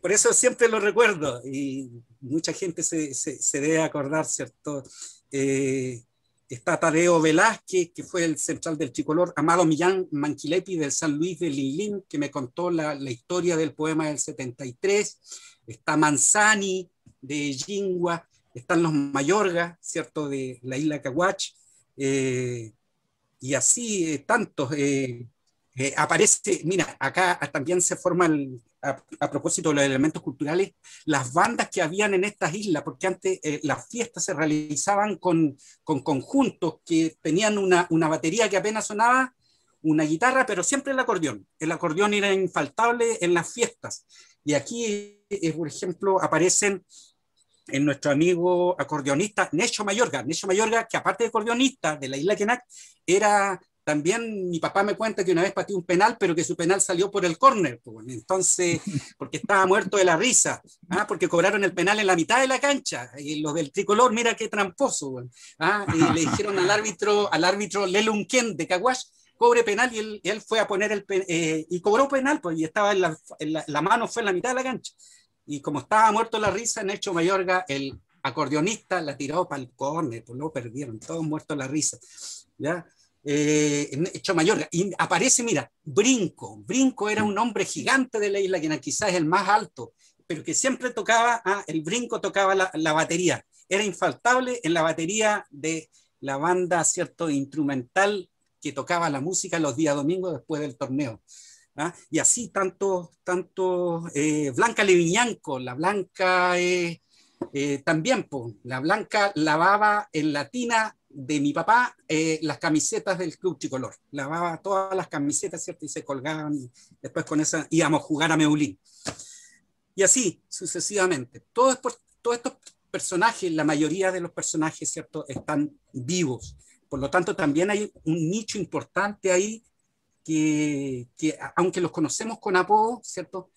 Por eso siempre lo recuerdo y mucha gente se debe acordar, ¿cierto? Está Tadeo Velázquez, que fue el central del tricolor, Amado Millán Manquilepi del San Luis de Linlín, que me contó la historia del poema del 73, está Manzani de Yingua, están los Mayorga, ¿cierto?, de la isla Caguach, y así tantos. Aparece, mira, acá también se forma, a propósito de los elementos culturales, las bandas que habían en estas islas, porque antes las fiestas se realizaban con conjuntos que tenían una batería que apenas sonaba, una guitarra, pero siempre el acordeón. El acordeón era infaltable en las fiestas. Y aquí, por ejemplo, aparecen en nuestro amigo acordeonista Necho Mayorga, que aparte de acordeonista de la isla Quenac, era también, mi papá me cuenta que una vez pateó un penal, pero que su penal salió por el córner, entonces, porque estaba muerto de la risa, porque cobraron el penal en la mitad de la cancha, y los del tricolor, mira qué tramposo, y le dijeron al árbitro Lelunquén de Caguas, cobre penal, y él fue a poner el penal, y cobró penal, pues, y estaba la mano fue en la mitad de la cancha, y como estaba muerto de la risa, Necho Mayorga, el acordeonista, la tiró para el córner, pues lo perdieron, todos muertos de la risa, ¿ya? Hecho Mayorga, y aparece, mira, Brinco era un hombre gigante de la isla, que quizás es el más alto, pero que siempre tocaba, el Brinco tocaba la batería, era infaltable en la batería de la banda, ¿cierto?, instrumental que tocaba la música los días domingos después del torneo, y así tanto Blanca Leviñanco, la Blanca también, la Blanca lavaba en la tina de mi papá las camisetas del Club Tricolor, lavaba todas las camisetas, ¿cierto?, y se colgaban, y después con esa íbamos a jugar a Meulín, y así sucesivamente. Todos estos personajes, la mayoría de los personajes, ¿cierto?, están vivos, por lo tanto también hay un nicho importante ahí que aunque los conocemos con apodo, ¿cierto?,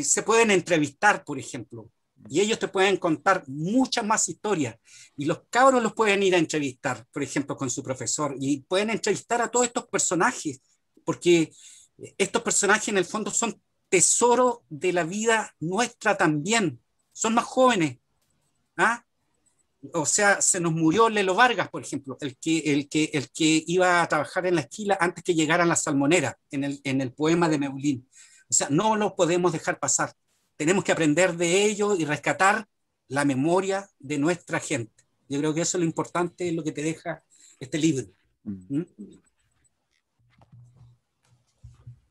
se pueden entrevistar, por ejemplo, y ellos te pueden contar muchas más historias, y los cabros los pueden ir a entrevistar, por ejemplo, con su profesor, y pueden entrevistar a todos estos personajes, porque estos personajes en el fondo son tesoro de la vida nuestra también, son más jóvenes, o sea, se nos murió Lelo Vargas, por ejemplo, el que iba a trabajar en la esquila antes que llegaran las salmoneras, en el poema de Meulín. O sea, no lo podemos dejar pasar. Tenemos que aprender de ello y rescatar la memoria de nuestra gente. Yo creo que eso es lo importante, lo que te deja este libro.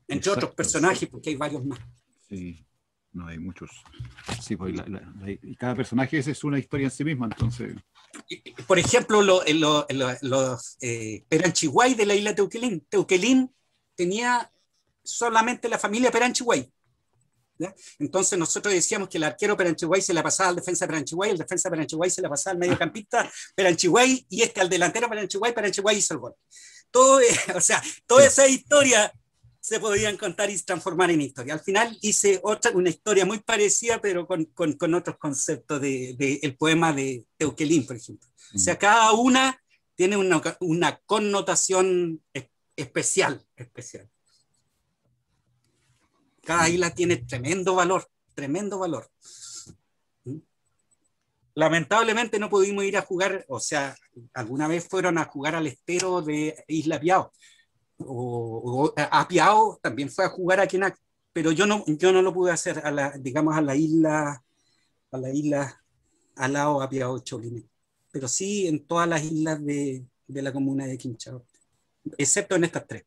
Entre otros personajes, porque hay varios más. Sí, no, hay muchos. Sí, pues, y cada personaje es una historia en sí misma, entonces... Por ejemplo, los Peranchihuay de la isla Teuquelín. Teuquelín tenía solamente la familia Peranchihuay. ¿Ya? Entonces nosotros decíamos que el arquero Peranchihuay se la pasaba al defensa Peranchihuay, el defensa Peranchihuay se la pasaba al mediocampista Peranchihuay, y al delantero Peranchihuay hizo el gol. O sea, toda esa historia se podían contar y transformar en historia. Al final hice una historia muy parecida, pero con otros conceptos el poema de Teuquelin, por ejemplo. O sea, cada una tiene una connotación especial. Cada isla tiene tremendo valor. Lamentablemente no pudimos ir a jugar, o sea, alguna vez fueron a jugar al estero de Isla Piao, o a Piao también fue a jugar a Quenac, pero yo no lo pude hacer a la isla al lado a Piao Choline, pero sí en todas las islas de la comuna de Quinchao, excepto en estas 3.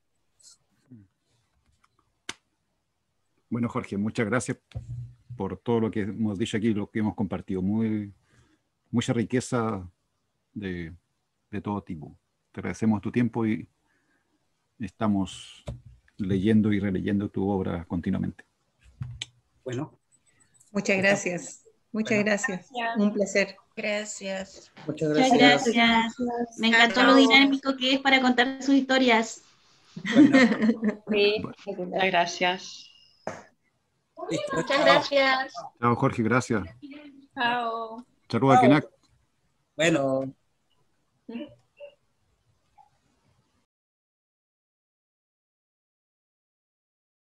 Bueno, Jorge, muchas gracias por todo lo que hemos dicho aquí, lo que hemos compartido. Mucha riqueza de todo tipo. Te agradecemos tu tiempo y estamos leyendo y releyendo tu obra continuamente. Bueno. Muchas gracias. Muchas gracias. Un placer. Gracias. Muchas gracias. Me encantó lo dinámico que es para contar sus historias. Bueno. Sí, muchas gracias. Muchas gracias. Chao, Jorge, gracias. Chao. Saludos a Quenac. Bueno.